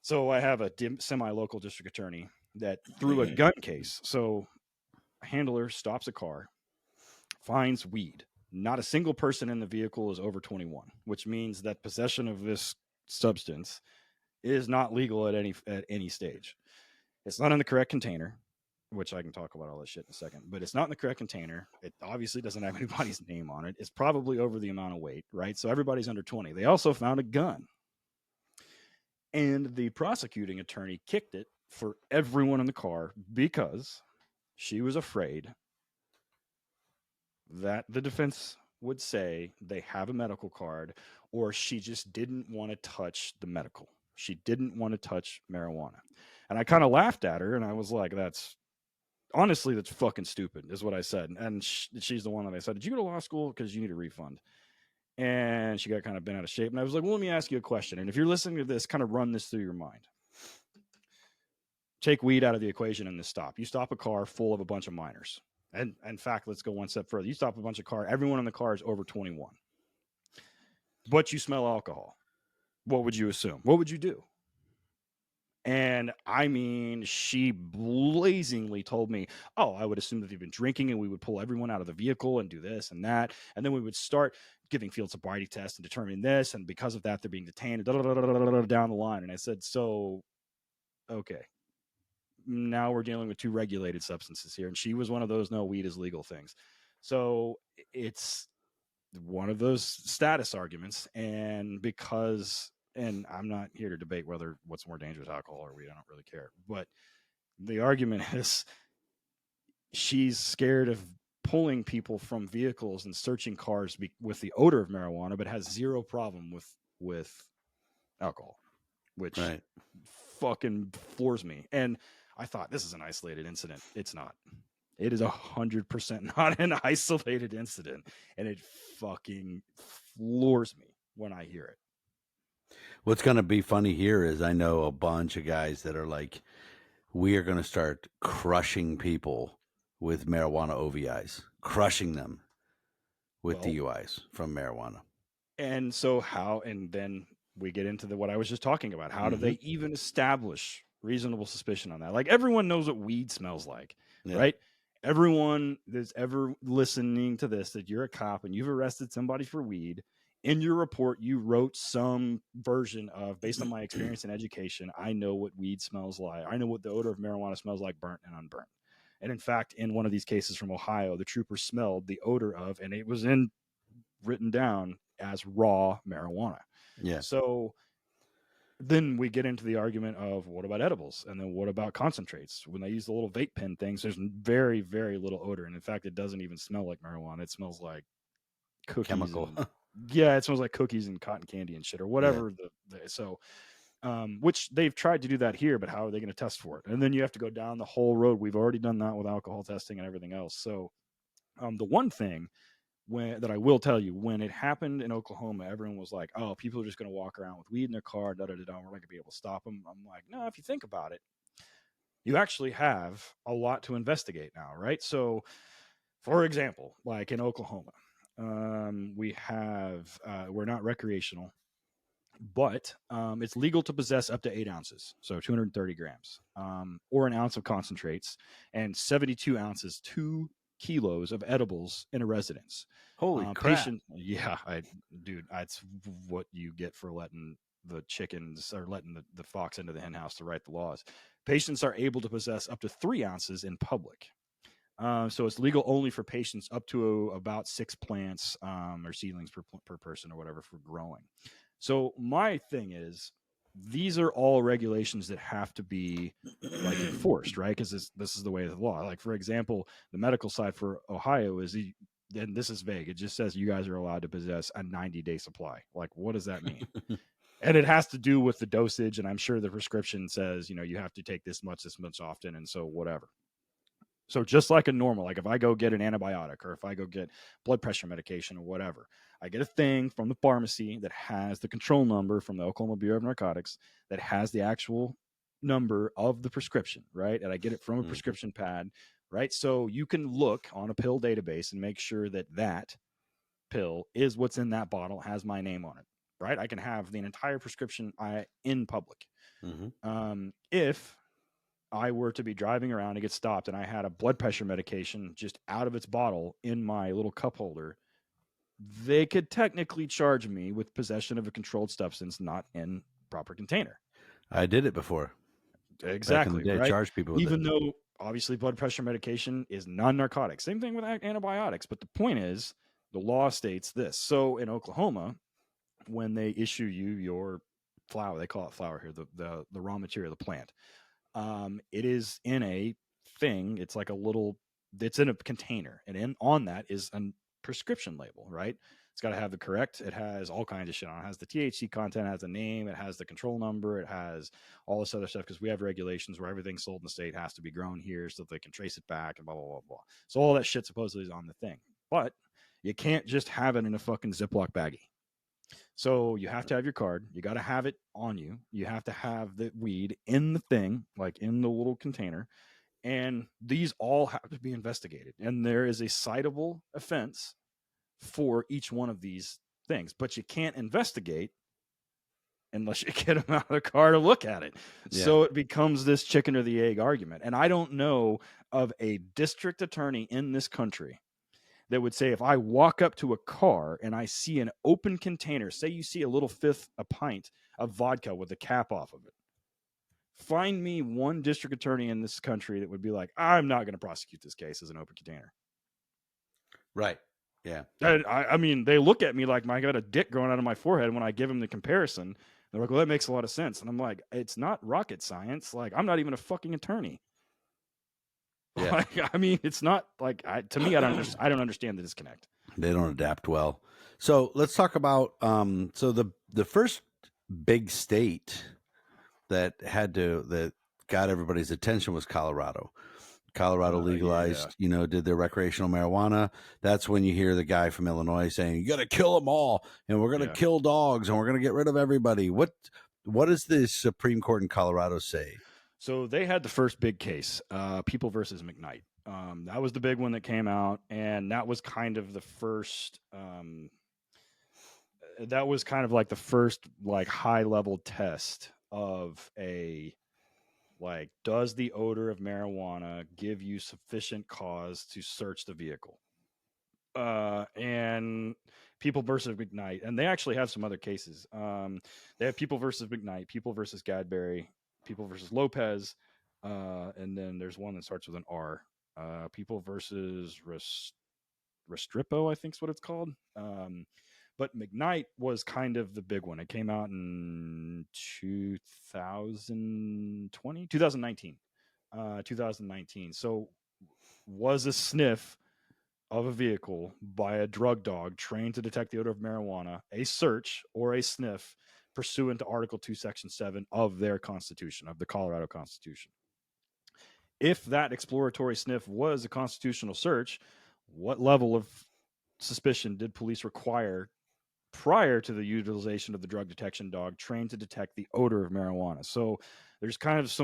So I have a semi-local district attorney that through a gun case. So a handler stops a car, finds weed. Not a single person in the vehicle is over 21, which means that possession of this substance is not legal at any stage. It's not in the correct container, which I can talk about all this shit in a second, but it's not in the correct container. It obviously doesn't have anybody's name on it. It's probably over the amount of weight, right? So everybody's under 20. They also found a gun. And the prosecuting attorney kicked it for everyone in the car because she was afraid that the defense would say they have a medical card, or she just didn't want to touch the medical. She didn't want to touch marijuana. And I kind of laughed at her, and I was like, that's fucking stupid, is what I said. And she's the one that I said, did you go to law school? Because you need a refund. And she got kind of bent out of shape. And I was like, well, let me ask you a question. And if you're listening to this, kind of run this through your mind. Take weed out of the equation in this stop. You stop a car full of a bunch of minors. And in fact, let's go one step further. You stop a bunch of cars. Everyone in the car is over 21. But you smell alcohol. What would you assume? What would you do? And I mean, she blazingly told me, oh, I would assume that they've been drinking, and we would pull everyone out of the vehicle and do this and that. And then we would start giving field sobriety tests and determining this. And because of that, they're being detained down the line. And I said, so, okay, now we're dealing with two regulated substances here. And she was one of those no weed is legal things. So it's one of those status arguments. And I'm not here to debate whether what's more dangerous, alcohol or weed. I don't really care. But the argument is she's scared of pulling people from vehicles and searching cars with the odor of marijuana, but has zero problem with alcohol, which fucking floors me. And I thought, this is an isolated incident. It's not. It is 100% not an isolated incident, and it fucking floors me when I hear it. What's going to be funny here is I know a bunch of guys that are like, we are going to start crushing people with marijuana OVIs, crushing them with DUIs from marijuana. And so and then we get into what I was just talking about. How do they even establish reasonable suspicion on that? Like, everyone knows what weed smells like, right? Everyone that's ever listening to this, that you're a cop and you've arrested somebody for weed, in your report, you wrote some version of, based on my experience and education, I know what weed smells like. I know what the odor of marijuana smells like, burnt and unburnt. And in fact, in one of these cases from Ohio, the trooper smelled the odor of, and it was written down as raw marijuana. Yeah. So then we get into the argument of, what about edibles? And then what about concentrates? When they use the little vape pen things, there's very, very little odor. And in fact, it doesn't even smell like marijuana. It smells like cookies. Chemical. Yeah, it smells like cookies and cotton candy and shit, or whatever. Which they've tried to do that here, but how are they going to test for it? And then you have to go down the whole road. We've already done that with alcohol testing and everything else. So the one thing that I will tell you, when it happened in Oklahoma, everyone was like, oh, people are just going to walk around with weed in their car, we're not going to be able to stop them. I'm like, no, if you think about it, you actually have a lot to investigate now, right? So, for example, like in Oklahoma, we're not recreational, but it's legal to possess up to 8 ounces, so 230 grams, or an ounce of concentrates, and 72 ounces, 2 kilos of edibles in a residence. Holy crap. Dude, that's what you get for letting the chickens, or letting the fox into the hen house to write the laws. Patients are able to possess up to 3 ounces in public. So it's legal only for patients up to about 6 plants or seedlings per person or whatever for growing. So my thing is, these are all regulations that have to be like enforced, right? Because this is the way of the law. Like, for example, the medical side for Ohio is, and this is vague. It just says you guys are allowed to possess a 90-day supply. Like, what does that mean? And it has to do with the dosage. And I'm sure the prescription says, you have to take this much often. And so whatever. So just like a normal, like if I go get an antibiotic, or if I go get blood pressure medication or whatever, I get a thing from the pharmacy that has the control number from the Oklahoma Bureau of Narcotics that has the actual number of the prescription, right? And I get it from a prescription pad, right? So you can look on a pill database and make sure that pill is what's in that bottle, has my name on it, right? I can have the entire prescription in public. If I were to be driving around and get stopped and I had a blood pressure medication just out of its bottle in my little cup holder, they could technically charge me with possession of a controlled substance not in proper container. I did it before. Exactly. Right. Charge people with Even though obviously blood pressure medication is non-narcotic. Same thing with antibiotics. But the point is, the law states this. So in Oklahoma, when they issue you your flour, they call it flour here, the raw material, the plant. It is in a thing. It's like it's in a container, and on that is a prescription label, right? It's got to have it has all kinds of shit on it. It has the THC content, it has the name, it has the control number, it has all this other stuff, because we have regulations where everything sold in the state has to be grown here so that they can trace it back and blah, blah, blah, blah. So all that shit supposedly is on the thing. But you can't just have it in a fucking Ziploc baggie. So you have to have your card. You got to have it on you. You have to have the weed in the thing, like in the little container. And these all have to be investigated. And there is a citable offense for each one of these things. But you can't investigate unless you get them out of the car to look at it. Yeah. So it becomes this chicken or the egg argument. And I don't know of a district attorney in this country that would say, if I walk up to a car and I see an open container, say you see a little fifth a pint of vodka with the cap off of it, find me one district attorney in this country that would be like, I'm not going to prosecute this case as an open container. Right. Yeah. I mean, they look at me like I got a dick growing out of my forehead when I give them the comparison. They're like, well, that makes a lot of sense. And I'm like, it's not rocket science. Like, I'm not even a fucking attorney. Yeah. Like, I mean, it's not like, to me, I don't understand the disconnect. They don't adapt well. So let's talk about so the first big state that got everybody's attention was Colorado. Colorado legalized, did their recreational marijuana. That's when you hear the guy from Illinois saying, you got to kill them all, and we're going to kill dogs, and we're going to get rid of everybody. What does the Supreme Court in Colorado say? So they had the first big case, People versus McKnight. That was the big one that came out, and that was kind of the first. That was kind of like the first high level test of does the odor of marijuana give you sufficient cause to search the vehicle? And People versus McKnight, and they actually have some other cases. They have People versus McKnight, People versus Gadberry, People versus Lopez, and then there's one that starts with an R. People versus Restrepo, I think is what it's called. But McKnight was kind of the big one. It came out in 2019. So was a sniff of a vehicle by a drug dog trained to detect the odor of marijuana a search or a sniff pursuant to Article 2, Section 7 of their Constitution, of the Colorado Constitution? If that exploratory sniff was a constitutional search, what level of suspicion did police require prior to the utilization of the drug detection dog trained to detect the odor of marijuana? So there's kind of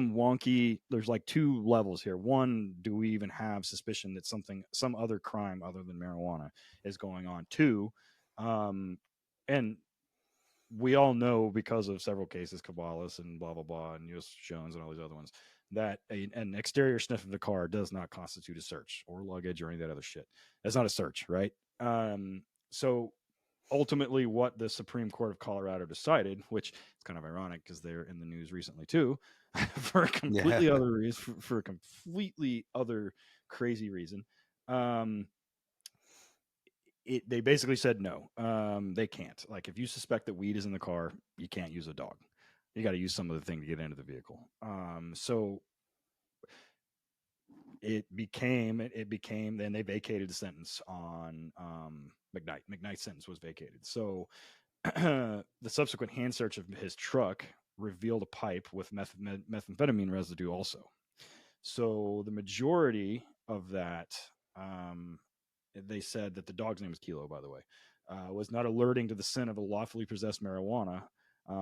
there's like two levels here. One, do we even have suspicion that some other crime other than marijuana is going on? Two, and we all know because of several cases, Caballas and blah, blah, blah, and U.S. Jones and all these other ones, that an exterior sniff of the car does not constitute a search or luggage or any of that other shit. That's not a search, right? So ultimately what the Supreme Court of Colorado decided, which is kind of ironic because they're in the news recently too, for a completely other reason, for a completely other crazy reason. They basically said no, they can't. Like, if you suspect that weed is in the car, you can't use a dog. You got to use some other thing to get into the vehicle. So it became, then they vacated the sentence on McKnight. McKnight's sentence was vacated. So the subsequent hand search of his truck revealed a pipe with methamphetamine residue also. So the majority of that, they said that the dog's name is Kilo, by the way, was not alerting to the sin of a lawfully possessed marijuana,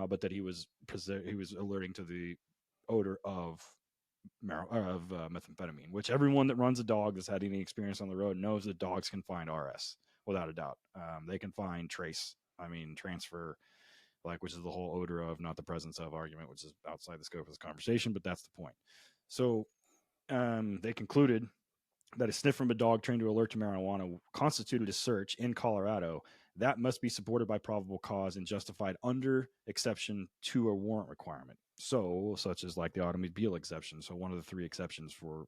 but that he was alerting to the odor of methamphetamine, which everyone that runs a dog that's had any experience on the road knows that dogs can find RS without a doubt. They can find transfer, which is the whole odor of, not the presence of argument, which is outside the scope of this conversation, but that's the point. So they concluded that a sniff from a dog trained to alert to marijuana constituted a search in Colorado that must be supported by probable cause and justified under exception to a warrant requirement. So, such as like the automobile exception. So, one of the three exceptions for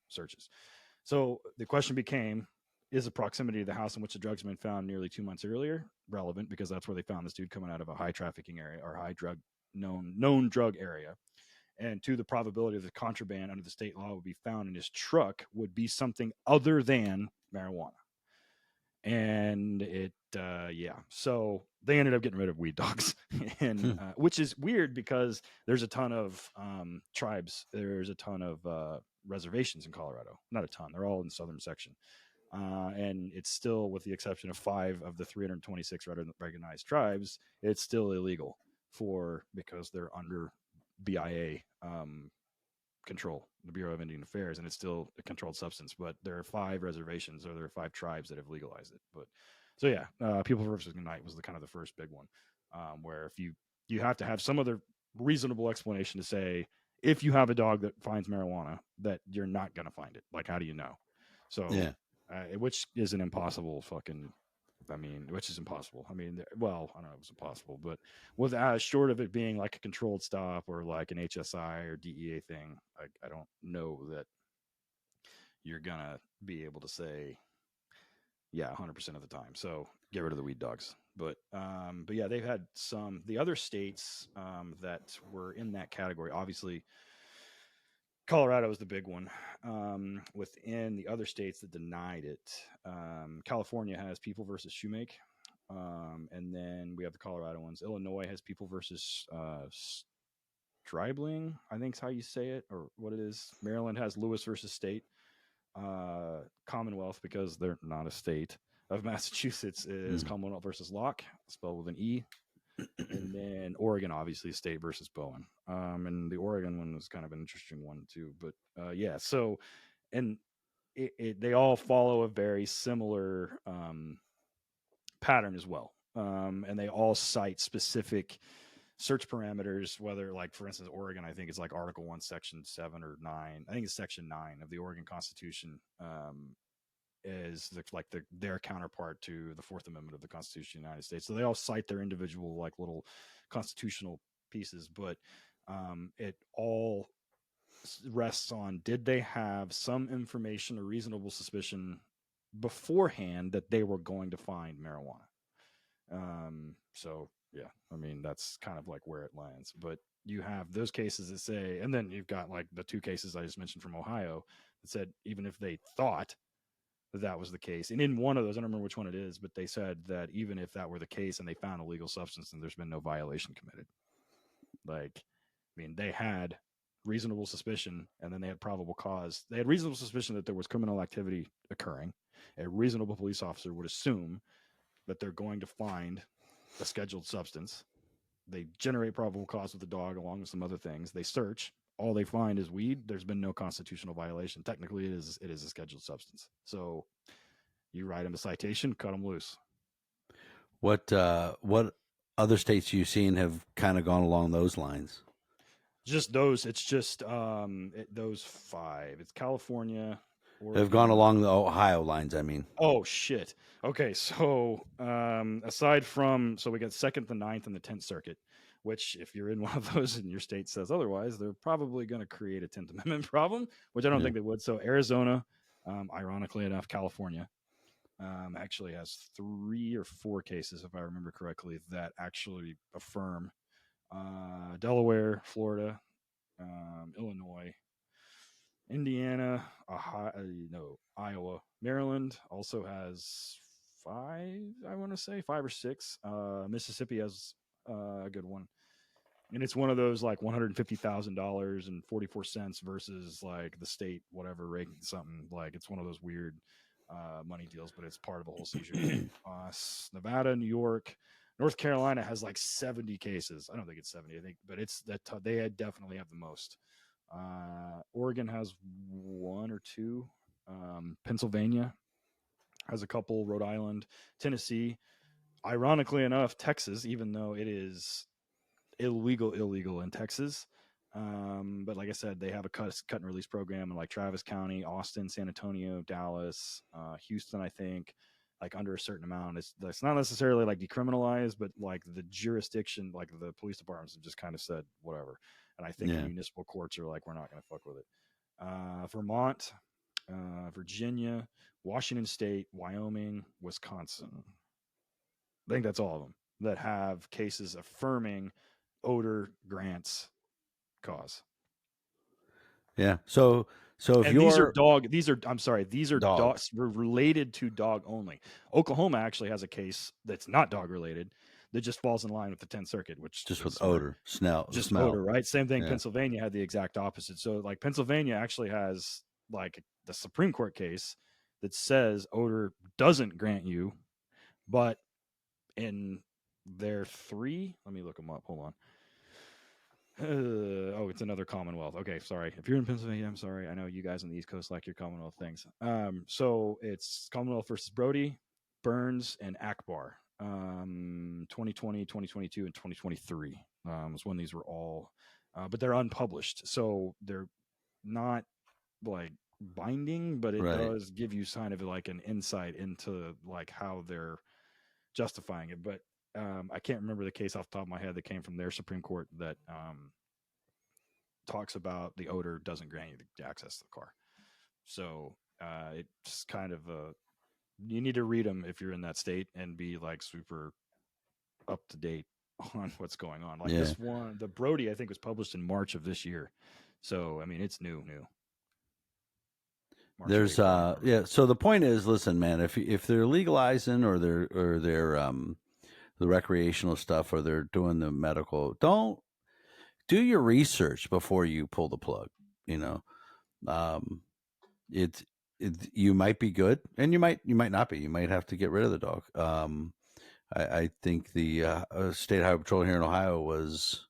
searches. So, the question became, is the proximity to the house in which the drugs had been found nearly 2 months earlier relevant? Because that's where they found this dude coming out of a high trafficking area or high drug known drug area. And two, the probability of the contraband under the state law would be found in his truck would be something other than marijuana. And so they ended up getting rid of weed dogs, and which is weird because there's a ton of tribes. There's a ton of reservations in Colorado. Not a ton. They're all in the southern section. And it's still, with the exception of 5 of the 326 recognized tribes, it's still illegal because they're under BIA control, the Bureau of Indian Affairs, and it's still a controlled substance. But there are 5 reservations, or there are 5 tribes that have legalized it. But so People versus McKnight was the kind of the first big one, where if you you have to have some other reasonable explanation to say, if you have a dog that finds marijuana, that you're not going to find it. Like, how do you know? So, which is an impossible fucking, which is impossible. Well, I don't know if it's impossible, but short of it being like a controlled stop or like an HSI or DEA thing, I don't know that you're going to be able to say, yeah, 100% of the time. So get rid of the weed dogs. But yeah, they've had the other states that were in that category. Obviously, Colorado is the big one. Within the other states that denied it, California has People versus Shoemake. And then we have the Colorado ones. Illinois has People versus Stribling, I think is how you say it, or what it is. Maryland has Lewis versus State. Commonwealth, because they're not a state, of Massachusetts is Commonwealth versus Locke, spelled with an E. And then Oregon, obviously, State versus Bowen. And the Oregon one was kind of an interesting one too. But yeah, so, and they all follow a very similar pattern as well. And they all cite specific search parameters, whether, like, for instance, Oregon, I think it's like Article 1, Section 7 or 9. I think it's Section 9 of the Oregon Constitution, is their counterpart to the Fourth Amendment of the Constitution of the United States. So they all cite their individual, like, little constitutional pieces, but it all rests on, did they have some information or reasonable suspicion beforehand that they were going to find marijuana? So yeah, that's kind of like where it lands. But you have those cases that say, and then you've got like the two cases I just mentioned from Ohio that said, even if they thought that was the case, and in one of those, I don't remember which one it is, but they said that even if that were the case and they found a legal substance, then there's been no violation committed. Like, they had reasonable suspicion, and then they had probable cause. They had reasonable suspicion that there was criminal activity occurring. A reasonable police officer would assume that they're going to find a scheduled substance. They generate probable cause with the dog along with some other things. They search. All they find is weed. There's been no constitutional violation. Technically, it is a scheduled substance. So you write them a citation, cut them loose. What other states you've seen have kind of gone along those lines? Just those. It's just those five. It's California. Oregon. They've gone along the Ohio lines, Oh, shit. Okay, so aside from, we got 2nd, the 9th, and the 10th Circuit, which, if you're in one of those and your state says otherwise, they're probably going to create a 10th Amendment problem, which I don't think they would. So Arizona, ironically enough, California, actually has 3 or 4 cases, if I remember correctly, that actually affirm. Delaware, Florida, Illinois, Indiana, Iowa, Maryland also has 5, I want to say 5 or 6. Mississippi has a good one. And it's one of those like $150,000 and 44 cents versus like the state, whatever, rate something. Like, it's one of those weird money deals, but it's part of a whole seizure. Nevada, New York, North Carolina has like 70 cases. I don't think it's 70, I think, but it's that they definitely have the most. Oregon has 1 or 2. Pennsylvania has a couple. Rhode Island, Tennessee. Ironically enough, Texas, even though it is illegal in Texas, but like I said, they have a cut and release program in like Travis County, Austin, San Antonio, Dallas, Houston, I think. Like, under a certain amount, it's not necessarily like decriminalized, but like the jurisdiction, like the police departments have just kind of said whatever. And I think the municipal courts are like, we're not going to fuck with it. Vermont, Virginia, Washington State, Wyoming, Wisconsin. I think that's all of them that have cases affirming odor grants cause. Yeah. So if and these are dogs related to dog only. Oklahoma actually has a case that's not dog related that just falls in line with the 10th Circuit, which just with odor, smell, odor, right? Same thing. Yeah. Pennsylvania had the exact opposite. So like Pennsylvania actually has like the Supreme Court case that says odor doesn't grant you, but in their 3, let me look them up. Hold on. It's another Commonwealth. Okay, sorry. If you're in Pennsylvania, I'm sorry. I know you guys on the East Coast like your Commonwealth things. So it's Commonwealth versus Brody, Burns, and Akbar. 2020, 2022, and 2023 was when these were all, but they're unpublished, so they're not like binding, but it does give you kind of like an insight into like how they're justifying it. But I can't remember the case off the top of my head that came from their Supreme Court that talks about the odor doesn't grant you the access to the car. So it's kind of you need to read them if you're in that state and be like super up to date on what's going on. Like this one, the Brody, I think was published in March of this year. So I mean, it's new. There's so the point is, listen, man, if they're legalizing or they're the recreational stuff or they're doing the medical, don't do your research before you pull the plug. You know, it you might be good and you might not be. You might have to get rid of the dog. I think the state highway patrol here in Ohio was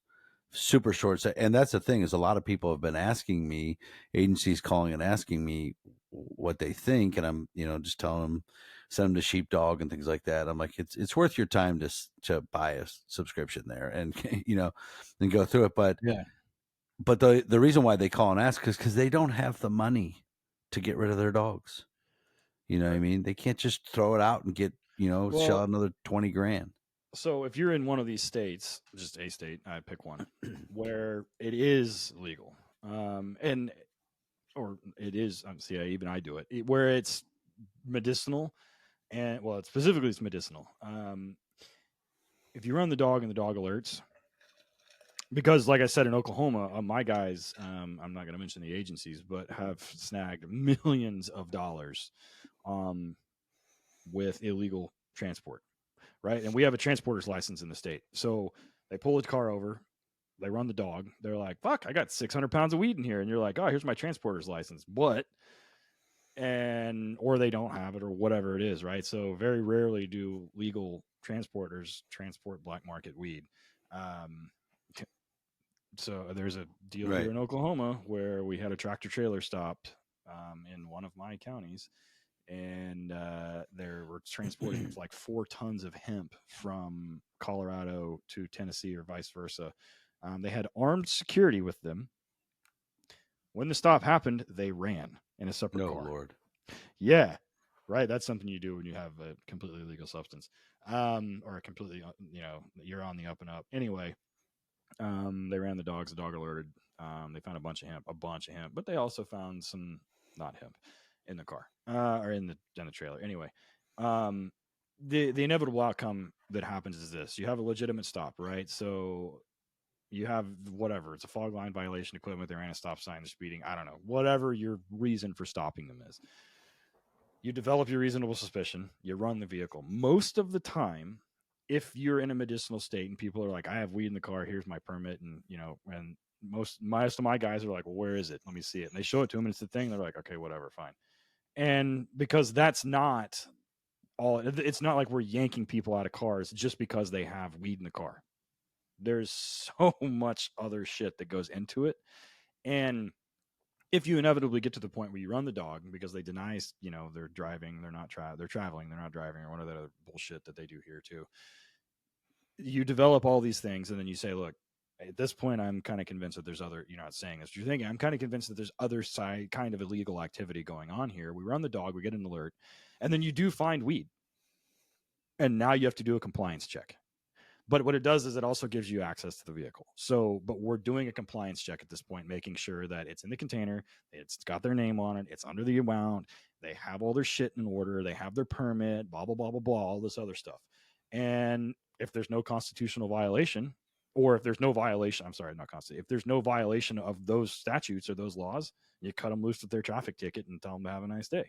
super short. And that's the thing, is a lot of people have been asking me, agencies calling and asking me what they think, and I'm just telling them, send them to Sheepdog and things like that. I'm like, it's worth your time to buy a subscription there and and go through it. But the reason why they call and ask is because they don't have the money to get rid of their dogs. You know what I mean? They can't just throw it out and get shell out another $20,000. So if you're in one of these states, just a state, I pick one, where it is legal, or it is, see, even I do it, where it's medicinal, and well, specifically it's medicinal. If you run the dog and the dog alerts, because like I said, in Oklahoma, my guys, I'm not going to mention the agencies, but have snagged millions of dollars with illegal transport. Right. And we have a transporter's license in the state. So they pull the car over, they run the dog. They're like, fuck, I got 600 pounds of weed in here. And you're like, oh, here's my transporter's license. What? Or they don't have it or whatever it is. Right. So very rarely do legal transporters transport black market weed. So there's a deal here in Oklahoma where we had a tractor trailer stopped in one of my counties. And they were transporting like 4 tons of hemp from Colorado to Tennessee or vice versa. They had armed security with them. When the stop happened, they ran in a separate car. Lord. Yeah, right. That's something you do when you have a completely illegal substance, or a completely, you're on the up and up. Anyway, they ran the dogs. The dog alerted. They found a bunch of hemp, but they also found some not hemp in the car or in the trailer. Anyway, the inevitable outcome that happens is this: you have a legitimate stop, right? So you have whatever, it's a fog line violation, equipment, they're a stop sign, they're speeding, I don't know, whatever your reason for stopping them is. You develop your reasonable suspicion, you run the vehicle. Most of the time, if you're in a medicinal state and people are like, I have weed in the car, here's my permit, and and most of my guys are like, well, where is it? Let me see it. And they show it to them, and it's the thing. They're like, okay, whatever, fine. And because that's not all, it's not like we're yanking people out of cars just because they have weed in the car. There's so much other shit that goes into it. And if you inevitably get to the point where you run the dog because they deny, they're driving, they're traveling, they're not driving, or one of that other bullshit that they do here too. You develop all these things, and then you say, look, at this point, I'm kind of convinced that there's other, you're not saying this, but you're thinking, I'm kind of convinced that there's other side kind of illegal activity going on here. We run the dog, we get an alert, and then you do find weed. And now you have to do a compliance check. But what it does is it also gives you access to the vehicle. So, but we're doing a compliance check at this point, making sure that it's in the container, it's got their name on it, it's under the amount, they have all their shit in order, they have their permit, blah, blah, blah, blah, blah, all this other stuff. And if there's no constitutional violation, or if there's no violation, I'm sorry, not constitutional, if there's no violation of those statutes or those laws, you cut them loose with their traffic ticket and tell them to have a nice day.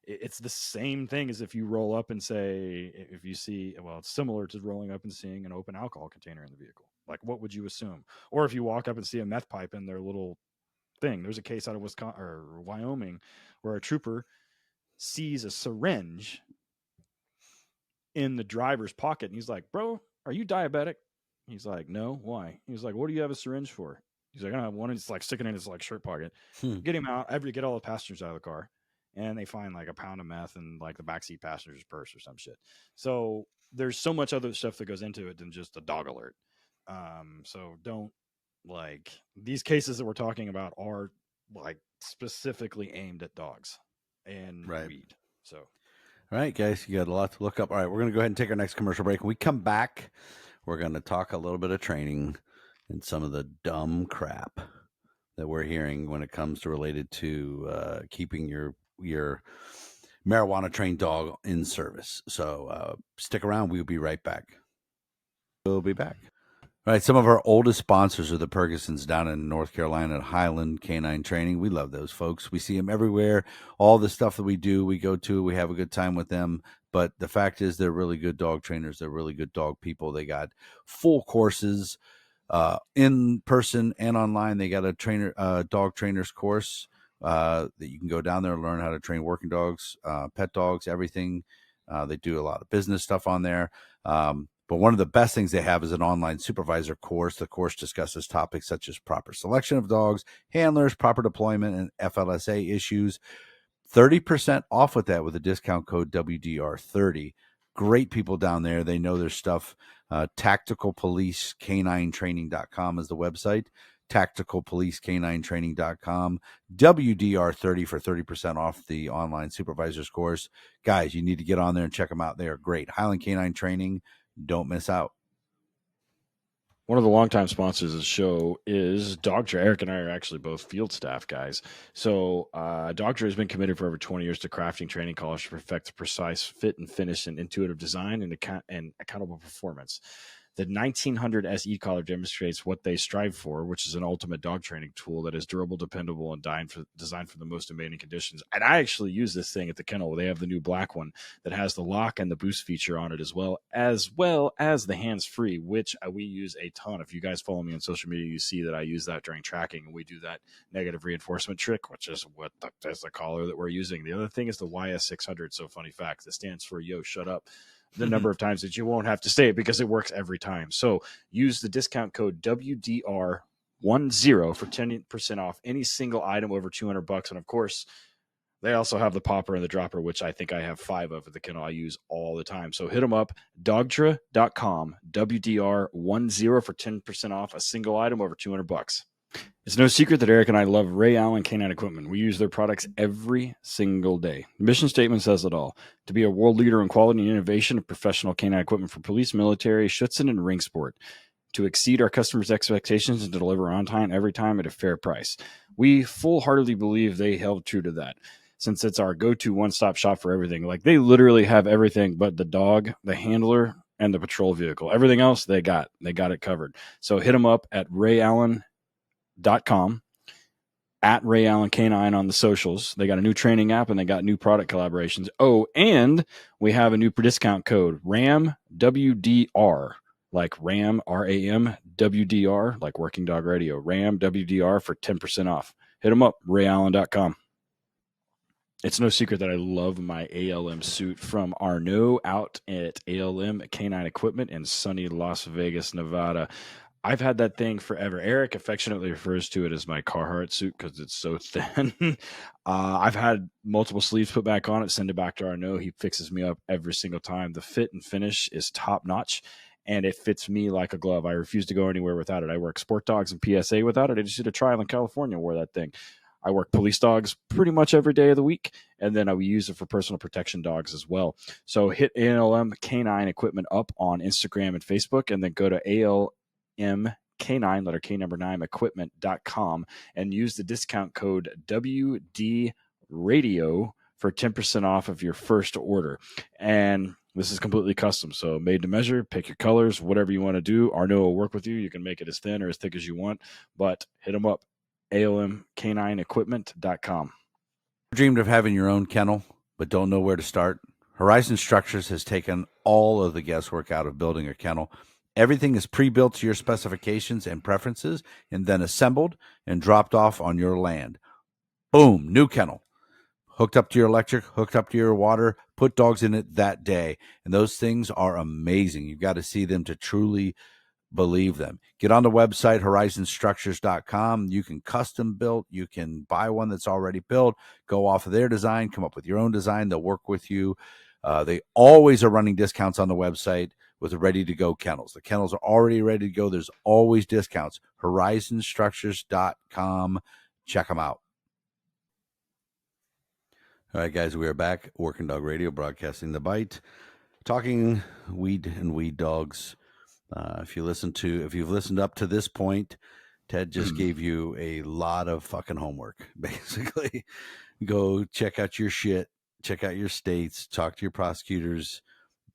It's the same thing as if you roll up and say, if you see, well, it's similar to rolling up and seeing an open alcohol container in the vehicle. Like, what would you assume? Or if you walk up and see a meth pipe in their little thing. There's a case out of Wisconsin or Wyoming where a trooper sees a syringe in the driver's pocket, and he's like, bro, are you diabetic? He's like, no, why? He's like, what do you have a syringe for? He's like, I don't have one. And it's like sticking in his like shirt pocket. Get him out. Get all the passengers out of the car. and they find like a pound of meth in like the backseat passenger's purse or some shit. So there's so much other stuff that goes into it than just a dog alert. So don't, like, these cases that we're talking about are like specifically aimed at dogs and weed. So, all right, guys, you got a lot to look up. All right, we're going to go ahead and take our next commercial break. When we come back, we're going to talk a little bit of training and some of the dumb crap that we're hearing when it comes to related to keeping your marijuana trained dog in service. So stick around. We'll be right back. We'll be back. All right, some of our oldest sponsors are the Perkinsons down in North Carolina at Highland Canine Training. We love those folks. We see them everywhere. All the stuff that we do, we go to, we have a good time with them. But the fact is, they're really good dog trainers. They're really good dog people. They got full courses in person and online. They got a dog trainers course that you can go down there and learn how to train working dogs, pet dogs, everything. They do a lot of business stuff on there. But one of the best things they have is an online supervisor course. The course discusses topics such as proper selection of dogs, handlers, proper deployment, and FLSA issues. 30% off with that with the discount code WDR30. Great people down there. They know their stuff. TacticalPoliceCanineTraining.com is the website. TacticalPoliceCanineTraining.com. WDR30 for 30% off the online supervisors course. Guys, you need to get on there and check them out. They are great. Highland Canine Training. Don't miss out. one of the longtime sponsors of the show is Dogtra. Eric and I are actually both field staff guys. So Dogtra has been committed for over 20 years to crafting training collars to perfect precise fit and finish and intuitive design and accountable performance. The 1900 SE collar demonstrates what they strive for, which is an ultimate dog training tool that is durable, dependable, and designed for the most demanding conditions. And I actually use this thing at the kennel. They have the new black one that has the lock and the boost feature on it, as well as the hands-free, which we use a ton. If you guys follow me on social media, you see that I use that during tracking, and we do that negative reinforcement trick, which is that's the collar that we're using. The other thing is the YS600. So funny fact, that stands for Yo, Shut Up. The number of times that you won't have to say it because it works every time. So use the discount code WDR10 for 10% off any single item over $200. And of course, they also have the popper and the dropper, which I think I have 5 of at the kennel. I use all the time. So hit them up, dogtra.com, WDR10 for 10% off a single item over $200. It's no secret that Eric and I love Ray Allen Canine Equipment. We use their products every single day. The mission statement says it all. To be a world leader in quality and innovation of professional canine equipment for police, military, Schutzhund, and ring sport. To exceed our customers' expectations and to deliver on time every time at a fair price. We full-heartedly believe they held true to that, since it's our go-to one-stop shop for everything. Like, they literally have everything but the dog, the handler, and the patrol vehicle. Everything else they got it covered. So hit them up at rayallen.com, at Ray Allen Canine on the socials. They got a new training app and they got new product collaborations. Oh, and we have a new discount code, RAMWDR, like RAM, RAM, WDR, like Working Dog Radio, RAM WDR for 10% off. Hit them up, rayallen.com. It's no secret that I love my ALM suit from Arnaud out at ALM Canine Equipment in sunny Las Vegas, Nevada. I've had that thing forever. Eric affectionately refers to it as my Carhartt suit because it's so thin. I've had multiple sleeves put back on it, send it back to Arnaud. He fixes me up every single time. The fit and finish is top notch, and it fits me like a glove. I refuse to go anywhere without it. I work sport dogs and PSA without it. I just did a trial in California, wore that thing. I work police dogs pretty much every day of the week, and then I use it for personal protection dogs as well. So hit ALM Canine Equipment up on Instagram and Facebook, and then go to ALM9, letter K number 9, equipment.com, and use the discount code WD Radio for 10% off of your first order. And this is completely custom, so made to measure. Pick your colors, whatever you want to do. Arnaud will work with you. You can make it as thin or as thick as you want, but hit them up, ALMcanineequipment.com. Dreamed of having your own kennel, but don't know where to start? Horizon Structures has taken all of the guesswork out of building a kennel. Everything is pre-built to your specifications and preferences and then assembled and dropped off on your land. Boom, new kennel. Hooked up to your electric, hooked up to your water, put dogs in it that day. And those things are amazing. You've got to see them to truly believe them. Get on the website, horizonstructures.com. You can custom build. You can buy one that's already built, go off of their design, come up with your own design. They'll work with you. They always are running discounts on the website with ready-to-go kennels. The kennels are already ready to go. There's always discounts. horizonstructures.com. Check them out. All right, guys, we are back. Working Dog Radio, broadcasting the bite, talking weed and weed dogs. If you've listened up to this point, Ted just gave you a lot of fucking homework. Basically, go check out your shit, check out your states, talk to your prosecutors.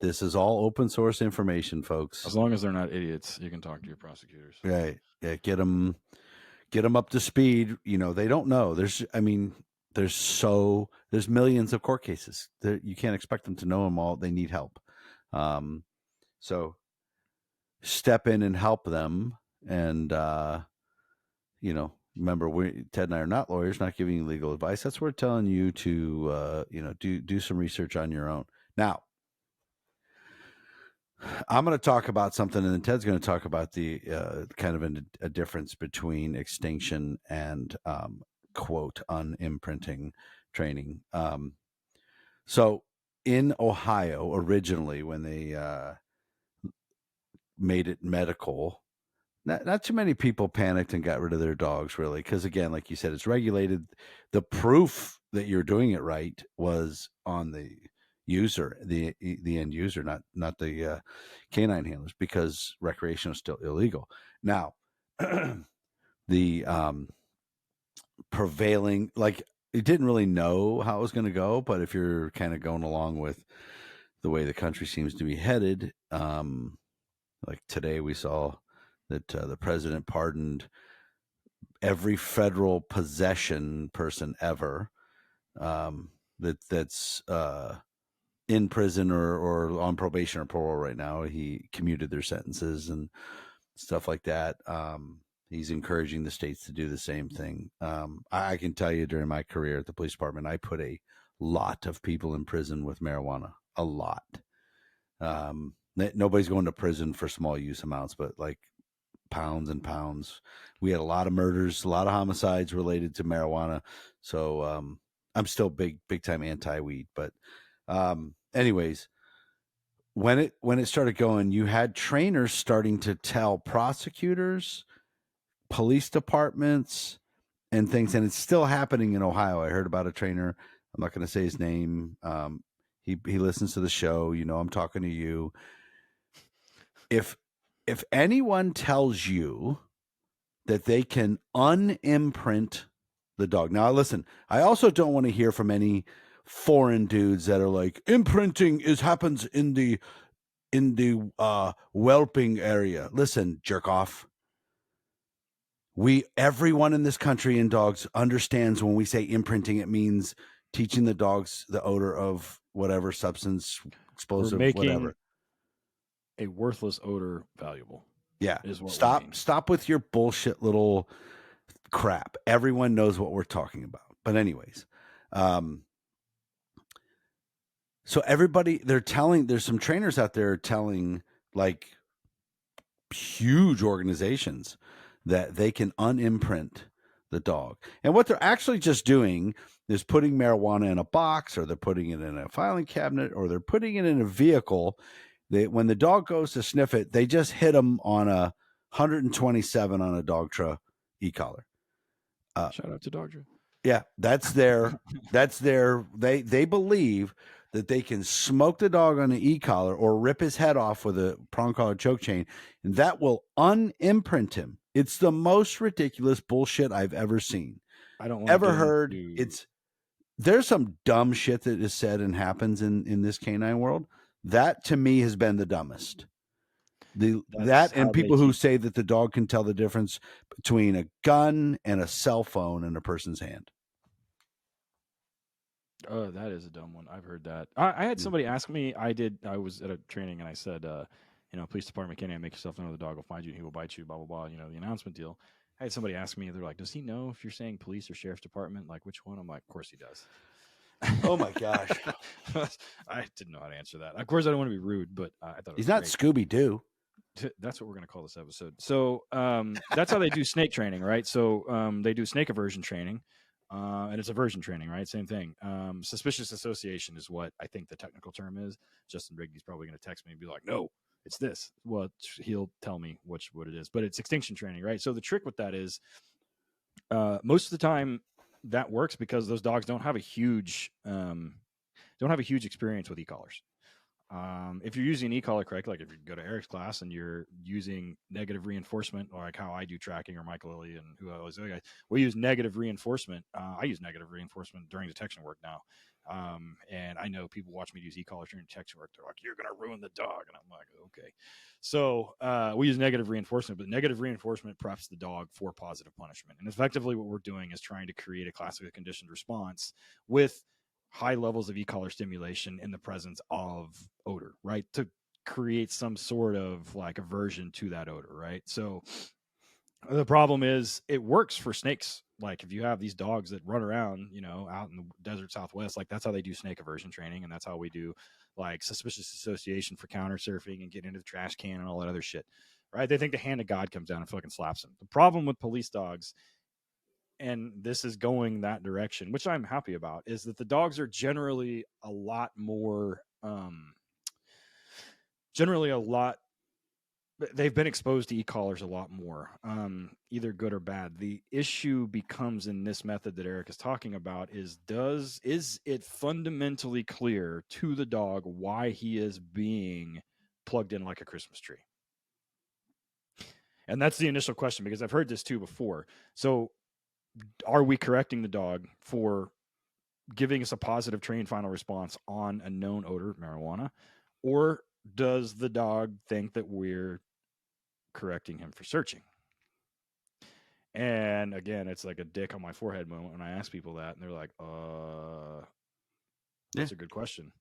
This is all open source information, folks. As long as they're not idiots, you can talk to your prosecutors. Right? Yeah, get them up to speed. You know, they don't know. There's millions of court cases. You can't expect them to know them all. They need help. So step in and help them. And, remember, Ted and I are not lawyers, not giving you legal advice. That's what we're telling you to, do some research on your own. Now, I'm going to talk about something, and then Ted's going to talk about the kind of a difference between extinction and, quote, un-imprinting training. So in Ohio, originally, when they made it medical, not too many people panicked and got rid of their dogs, really, because again, like you said, it's regulated. The proof that you're doing it right was on the user, the end user, not the canine handlers, because recreational is still illegal. Now, the prevailing, like, it didn't really know how it was going to go, but if you're kind of going along with the way the country seems to be headed, like today we saw that the president pardoned every federal possession person ever that's in prison or on probation or parole right now. He commuted their sentences and stuff like that. He's encouraging the states to do the same thing. I can tell you, during my career at the police department, I put a lot of people in prison with marijuana. A lot. Nobody's going to prison for small use amounts, but like pounds and pounds. We had a lot of murders, a lot of homicides related to marijuana. So I'm still big time anti-weed. But anyways, when it started going, you had trainers starting to tell prosecutors, police departments, and things, and it's still happening in Ohio. I heard about a trainer. I'm not going to say his name. He listens to the show. You know, I'm talking to you. If anyone tells you that they can un-imprint the dog. Now, listen, I also don't want to hear from any foreign dudes that are like, imprinting happens in the whelping area. Listen, jerk off. Everyone in this country and dogs understands when we say imprinting, it means teaching the dogs the odor of whatever substance, explosive, whatever. A worthless odor valuable. Yeah. Stop with your bullshit little crap. Everyone knows what we're talking about. But anyways, so everybody, there's some trainers out there telling like huge organizations that they can un-imprint the dog. And what they're actually just doing is putting marijuana in a box, or they're putting it in a filing cabinet, or they're putting it in a vehicle. When the dog goes to sniff it, they just hit them on a 127 on a Dogtra e-collar. Shout out to Dogtra. Yeah, that's their they believe that they can smoke the dog on an e-collar or rip his head off with a prong collar choke chain, and that will un-imprint him. It's the most ridiculous bullshit I've ever seen. I don't ever heard. There's some dumb shit that is said and happens in this canine world. That to me has been the dumbest. And people who say that the dog can tell the difference between a gun and a cell phone in a person's hand. Oh, that is a dumb one. I've heard that. I had somebody ask me. I was at a training and I said, police department can't make yourself know the dog will find you and he will bite you, blah, blah, blah, the announcement deal. I had somebody ask me, they're like, does he know if you're saying police or sheriff's department? Like, which one? I'm like, of course he does. Oh my gosh. I didn't know how to answer that. Of course, I don't want to be rude, but I thought he's not Scooby-Doo. That's what we're going to call this episode. So that's how they do snake training, right? So they do snake aversion training, and it's aversion training, right? Same thing. Suspicious association is what I think the technical term is. Justin Rigby's probably going to text me and be like, "No, it's this." Well, he'll tell me what it is, but it's extinction training, right? So the trick with that is, most of the time that works because those dogs don't have a huge experience with e-collars. If you're using e-collar correctly, like if you go to Eric's class and you're using negative reinforcement, or like how I do tracking, or Michael Lilly and who else, we use negative reinforcement. I use negative reinforcement during detection work now. And I know people watch me use e-collars during detection work. They're like, "You're going to ruin the dog." And I'm like, okay. So we use negative reinforcement, but negative reinforcement preps the dog for positive punishment. And effectively what we're doing is trying to create a classically conditioned response with high levels of e-collar stimulation in the presence of odor, right? To create some sort of like aversion to that odor, right? So the problem is it works for snakes. Like if you have these dogs that run around, out in the desert Southwest, like that's how they do snake aversion training. And that's how we do like suspicious association for counter surfing and getting into the trash can and all that other shit, right? They think the hand of God comes down and fucking slaps them. The problem with police dogs, and this is going that direction, which I'm happy about, is that the dogs are generally a lot more, they've been exposed to e-collars a lot more, either good or bad. The issue becomes in this method that Eric is talking about is it fundamentally clear to the dog why he is being plugged in like a Christmas tree? And that's the initial question, because I've heard this too before. So are we correcting the dog for giving us a positive trained final response on a known odor, marijuana, or does the dog think that we're correcting him for searching? And again, it's like a dick on my forehead moment when I ask people that, and they're like, that's a good question.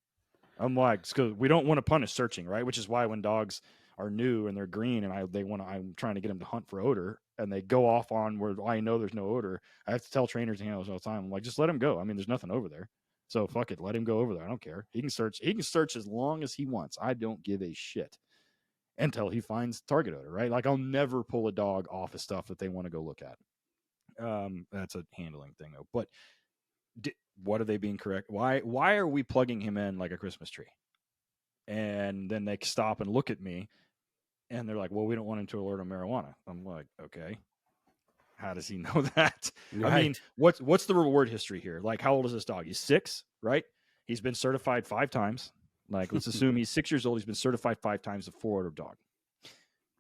I'm like, because we don't want to punish searching, right? Which is why when dogs are new and they're green and I'm trying to get them to hunt for odor, and they go off on where I know there's no odor, I have to tell trainers and handlers all the time, I'm like, just let him go. I mean, there's nothing over there. So fuck it, let him go over there. I don't care. He can search as long as he wants. I don't give a shit until he finds target odor, right? Like I'll never pull a dog off of stuff that they want to go look at. That's a handling thing though. But what are they being correct? Why are we plugging him in like a Christmas tree? And then they stop and look at me and they're like, well, we don't want him to alert on marijuana. I'm like, okay, how does he know that? Right. I mean, what's the reward history here? Like, how old is this dog? He's 6, right? He's been certified 5 times. Like, let's assume he's 6 years old. He's been certified 5 times, a 4-odor dog.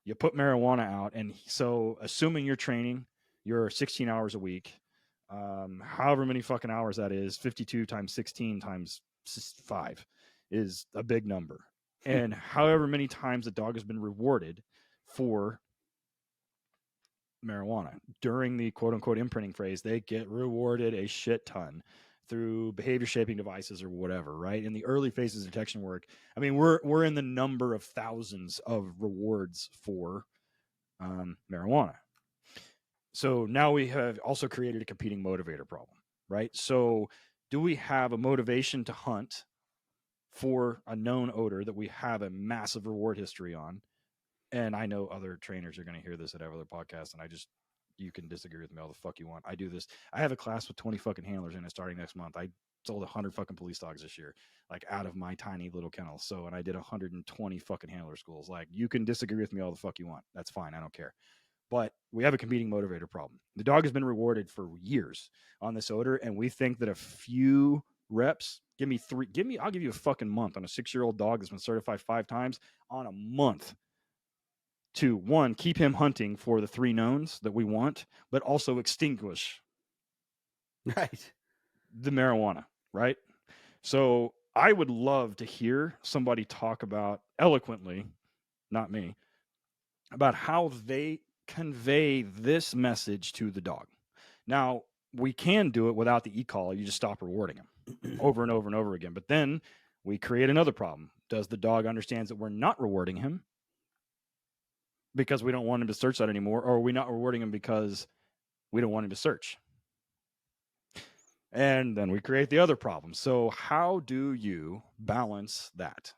You put marijuana out, and so assuming you're training, you're 16 hours a week, however many fucking hours that is, 52 times 16 times 5 is a big number. And however many times the dog has been rewarded for marijuana during the quote unquote imprinting phase, they get rewarded a shit ton through behavior shaping devices or whatever, right? In the early phases of detection work, I mean, we're in the number of thousands of rewards for marijuana. So now we have also created a competing motivator problem, right? So do we have a motivation to hunt for a known odor that we have a massive reward history on? And I know other trainers are going to hear this at other podcasts, and you can disagree with me all the fuck you want. I do this. I have a class with 20 fucking handlers in it starting next month. I sold 100 fucking police dogs this year, like out of my tiny little kennel. So, and I did 120 fucking handler schools. Like, you can disagree with me all the fuck you want. That's fine. I don't care. But we have a competing motivator problem. The dog has been rewarded for years on this odor, and we think that a few reps, I'll give you a fucking month on a 6-year-old dog that's been certified 5 times, on a month to, 1, keep him hunting for the 3 knowns that we want, but also extinguish the marijuana, right? So I would love to hear somebody talk about eloquently, not me, about how they convey this message to the dog. Now, we can do it without the e-collar. You just stop rewarding him over and over and over again. But then we create another problem. Does the dog understand that we're not rewarding him because we don't want him to search that anymore? Or are we not rewarding him because we don't want him to search? And then we create the other problem. So how do you balance that?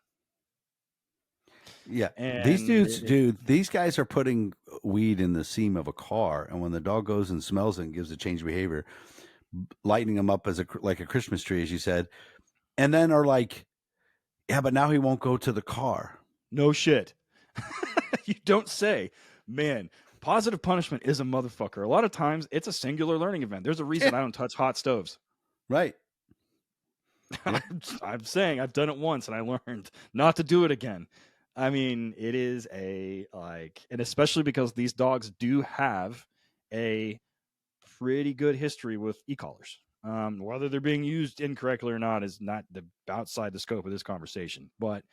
Yeah. These And dudes, dude, these guys are putting weed in the seam of a car. And when the dog goes and smells it and gives a change of behavior, lighting them up as like a Christmas tree, as you said, and then are like, yeah, but now he won't go to the car. No shit. You don't say. Man, positive punishment is a motherfucker. A lot of times it's a singular learning event. There's a reason I don't touch hot stoves. Right. Yeah. I'm saying I've done it once and I learned not to do it again. I mean, it is and especially because these dogs do have a pretty good history with e-collars. Whether they're being used incorrectly or not is not outside the scope of this conversation. But,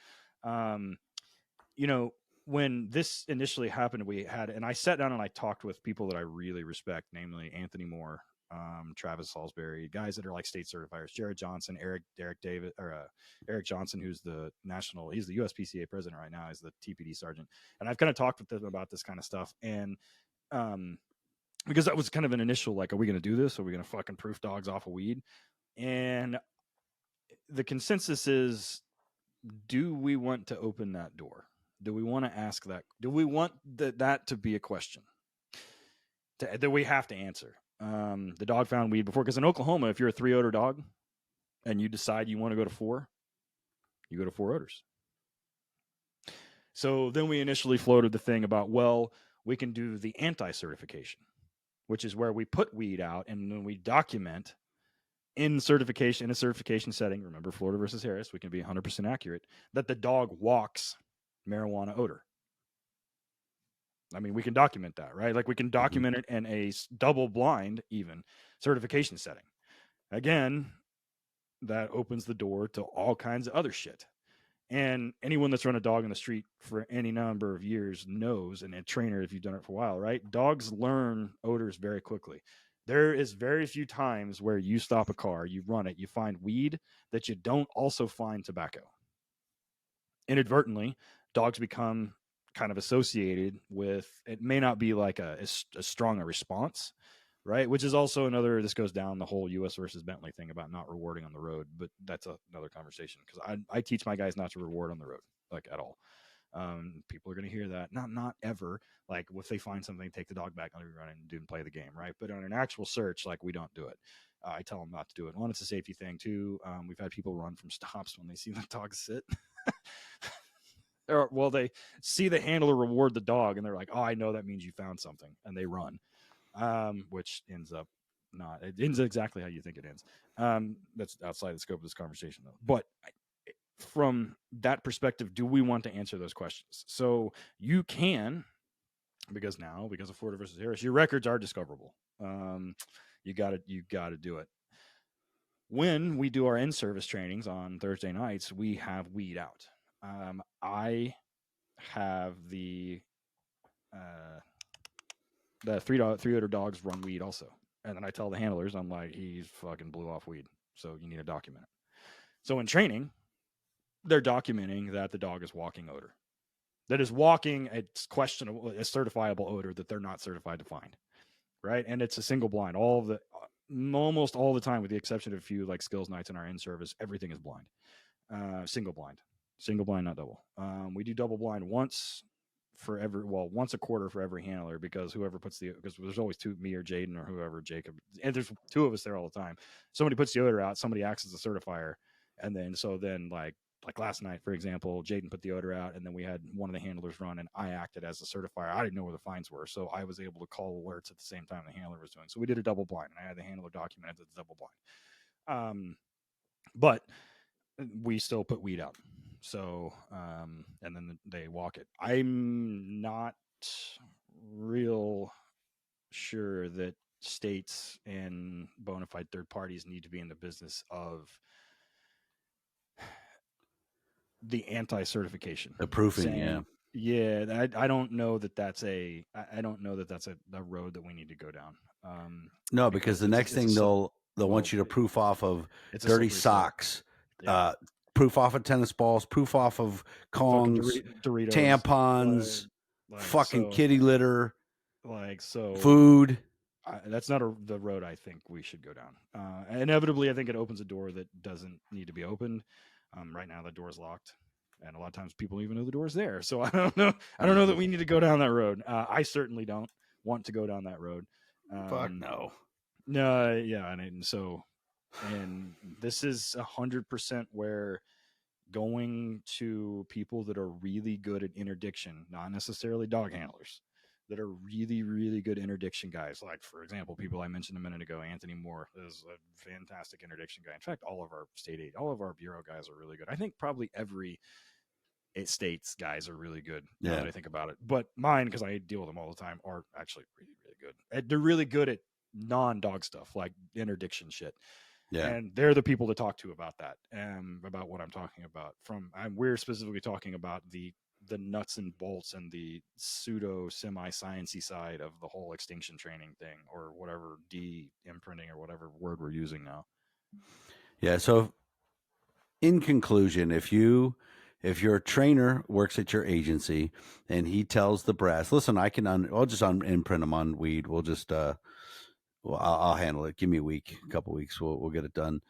you know, when this initially happened, and I sat down and I talked with people that I really respect, namely Anthony Moore, Travis Salisbury, guys that are like state certifiers, Jared Johnson, Eric Johnson, who's he's the USPCA president right now, he's the TPD sergeant. And I've kind of talked with them about this kind of stuff. And, because that was kind of an initial, like, are we going to do this? Are we going to fucking proof dogs off of weed? And the consensus is, do we want to open that door? Do we want to ask that? Do we want that to be a question that we have to answer? The dog found weed before, because in Oklahoma, if you're a 3 odor dog and you decide you want to go to 4, you go to 4 odors. So then we initially floated the thing about, well, we can do the anti-certification, which is where we put weed out and then we document in a certification setting. Remember Florida versus Harris, we can be 100% accurate that the dog walks marijuana odor. I mean, we can document that, right? Like we can document it in a double blind, even certification setting. Again, that opens the door to all kinds of other shit. And anyone that's run a dog in the street for any number of years knows, and a trainer, if you've done it for a while, right? Dogs learn odors very quickly. There is very few times where you stop a car, you run it, you find weed that you don't also find tobacco. Inadvertently, dogs become kind of associated with, it may not be like a strong a response, right? Which is also another, this goes down the whole US versus Bentley thing about not rewarding on the road, but that's another conversation, because I teach my guys not to reward on the road, like at all. People are going to hear that, not ever, like if they find something, take the dog back, let me run and do and play the game, right? But on an actual search, like, we don't do it. I tell them not to do it. One, it's a safety thing. Two, we've had people run from stops when they see the dog sit. Well, they see the handler reward the dog and they're like, oh, I know that means you found something, and they run, which ends up it ends exactly how you think it ends. That's outside the scope of this conversation, though. But from that perspective, do we want to answer those questions? So you can, because of Florida versus Harris, your records are discoverable. You got to do it. When we do our in-service trainings on Thursday nights, we have weed out. I have the 300 dogs run weed also, and then I tell the handlers, I'm like, he's fucking blew off weed, so you need to document it. So in training, they're documenting that the dog is walking odor, that is walking it's questionable, a certifiable odor that they're not certified to find, right? And it's a single blind. Almost all the time, with the exception of a few like skills nights in our in-service, everything is blind. Single blind, not double. We do double blind once a quarter for every handler, because because there's always me or Jaden or whoever, Jacob, and there's 2 of us there all the time. Somebody puts the odor out, somebody acts as a certifier, and then like last night, for example, Jaden put the odor out, and then we had one of the handlers run, and I acted as a certifier. I didn't know where the fines were, so I was able to call alerts at the same time the handler was doing. So we did a double blind, and I had the handler documented the double blind. But we still put weed out. So, and then they walk it. I'm not real sure that states and bona fide third parties need to be in the business of the anti-certification, the proofing. I don't know that that's a road that we need to go down. No, because the next thing they'll want you to proof off of dirty socks, proof off of tennis balls, proof off of Kongs, Doritos, tampons, fucking kitty litter, so food. That's not the road I think we should go down. Inevitably, I think it opens a door that doesn't need to be opened. Right now, the door is locked. And a lot of times people don't even know the door's there. So I don't know. I don't know that we need to go down that road. I certainly don't want to go down that road. Fuck no. No, yeah, and so, and this is 100% where going to people that are really good at interdiction, not necessarily dog handlers, that are really, really good interdiction guys. Like, for example, people I mentioned a minute ago, Anthony Moore is a fantastic interdiction guy. In fact, all of our all of our bureau guys are really good. I think probably every states guys are really good now that I think about it. But mine, because I deal with them all the time, are actually really, really good. They're really good at non-dog stuff like interdiction shit. Yeah. And they're the people to talk to about that and about what I'm talking about. We're specifically talking about the nuts and bolts and the pseudo semi-sciencey side of the whole extinction training thing, or whatever, imprinting, or whatever word we're using now. Yeah. So in conclusion, if your trainer works at your agency and he tells the brass, listen, I'll just imprint them on weed. We'll just, I'll handle it. Give me a couple weeks. We'll get it done.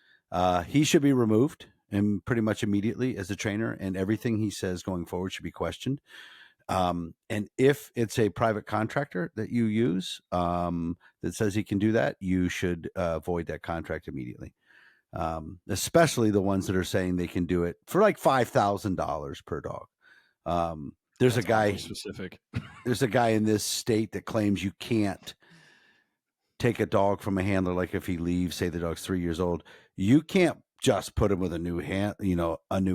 He should be removed and pretty much immediately as a trainer, and everything he says going forward should be questioned. And if it's a private contractor that you use that says he can do that, you should void that contract immediately. Especially the ones that are saying they can do it for like $5,000 per dog. There's That's a guy specific. There's a guy in this state that claims you can't take a dog from a handler. Like if he leaves, say the dog's 3 years old, you can't just put him with a new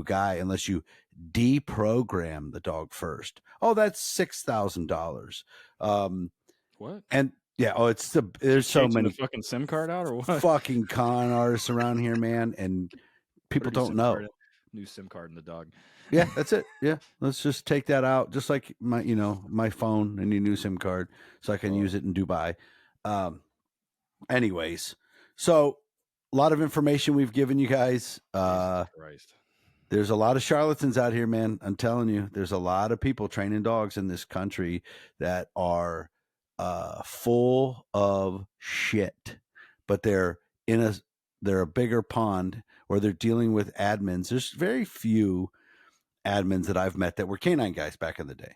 guy unless you deprogram the dog first. Oh, that's $6,000. What? And yeah, there's so many the fucking SIM card out or what? fucking con artists around here, man, and people don't know. New SIM card in the dog. Yeah, that's it. Yeah, let's just take that out, just like my phone and your new SIM card, so I can use it in Dubai. Anyways, so a lot of information we've given you guys. Christ. There's a lot of charlatans out here, man. I'm telling you, there's a lot of people training dogs in this country that are full of shit, but they're a bigger pond where they're dealing with admins. There's very few admins that I've met that were canine guys back in the day.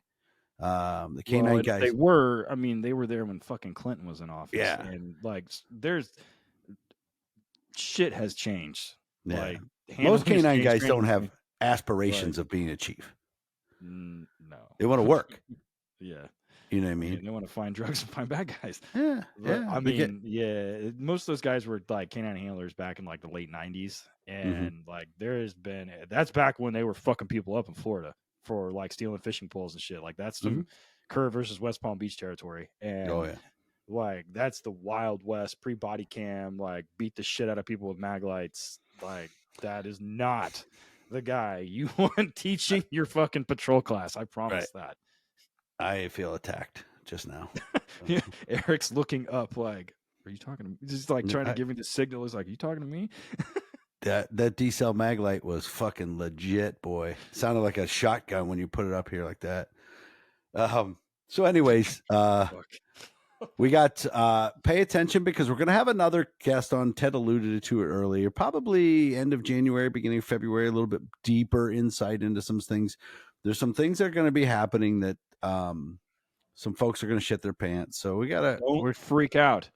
The canine guys, they were there when fucking Clinton was in office. Yeah. And like, there's shit has changed. Yeah. Like, most canine guys don't have aspirations of being a chief. No. They want to work. Yeah. You know what I mean? They want to find drugs and find bad guys. Yeah. I mean, most of those guys were like canine handlers back in like the late 90s. And like, that's back when they were fucking people up in Florida for like stealing fishing poles and shit. Like, that's some Kerr versus West Palm Beach territory. And like, that's the Wild West, pre-body cam, like beat the shit out of people with mag lights. Like, that is not the guy you want teaching your fucking patrol class. I promise that. I feel attacked just now. Eric's looking up like, are you talking to me? He's like trying to give me the signal. He's like, are you talking to me? That D-cell mag light was fucking legit, boy. Sounded like a shotgun when you put it up here like that. So anyways, we got pay attention, because we're going to have another guest on. Ted alluded to it earlier, probably end of January, beginning of February, a little bit deeper insight into some things. There's some things that are going to be happening that some folks are going to shit their pants. So we got to don't freak out.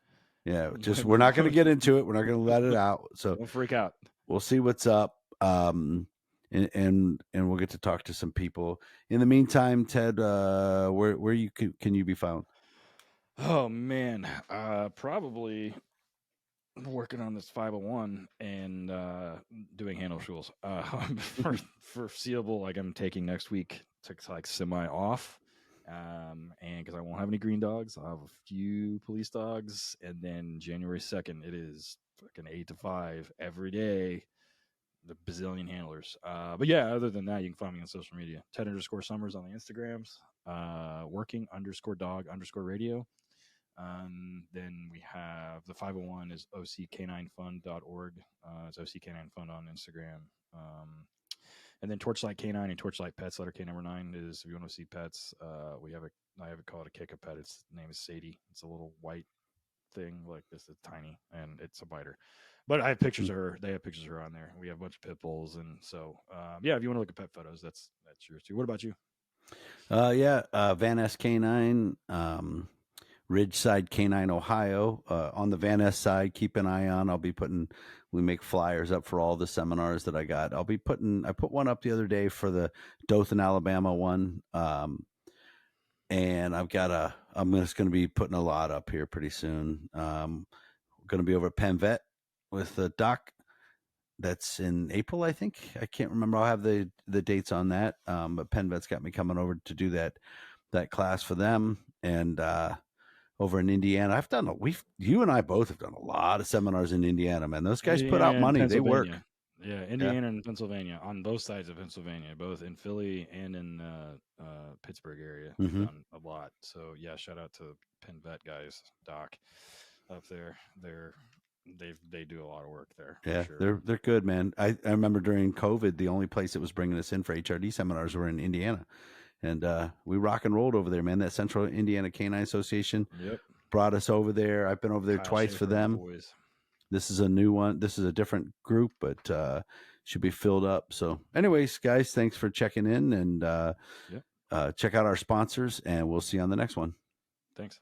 Yeah, we're not going to get into it. We're not going to let it out. So don't freak out. We'll see what's up. And we'll get to talk to some people. In the meantime, Ted, where can you be found? Oh man, probably working on this 501 and doing handle rules for foreseeable. Like, I'm taking next week to like semi off, and because I won't have any green dogs, I'll have a few police dogs, and then January 2nd it is fucking 8 to 5 every day. The bazillion handlers. But yeah, other than that, you can find me on social media. Ted_Summers on the Instagrams. Working_dog_radio. Then we have the 501 is occaninefund.org. It's occaninefund on Instagram. And then Torchlight Canine and Torchlight Pets, letter K number 9, is if you want to see pets. I have it called a kick a pet. Its name is Sadie. It's a little white thing like this. It's tiny and it's a biter. But I have pictures of her. They have pictures of her on there. We have a bunch of pit bulls, and so yeah, if you want to look at pet photos, that's yours too. What about you? Van Ness Canine, Ridgeside Canine, Ohio. On the Van Ness side, keep an eye on. We make flyers up for all the seminars that I got. I put one up the other day for the Dothan, Alabama one. And I'm just going to be putting a lot up here pretty soon. Going to be over at Penn Vet with the doc. That's in April, I think. I can't remember. I'll have the dates on that. But Penn Vet's got me coming over to do that class for them. And over in Indiana, you and I both have done a lot of seminars in Indiana, man. Those guys put out money. They work. Yeah, Indiana and Pennsylvania, on both sides of Pennsylvania, both in Philly and in Pittsburgh area. We've done a lot. So yeah, shout out to Penn Vet guys, Doc, up there. They do a lot of work there. Yeah, sure. they're good, man. I remember during COVID, the only place that was bringing us in for HRD seminars were in Indiana, and we rock and rolled over there, man. That Central Indiana Canine Association brought us over there. I've been over there twice for them. This is a new one. This is a different group, but should be filled up. So, anyways, guys, thanks for checking in, and check out our sponsors, and we'll see you on the next one. Thanks.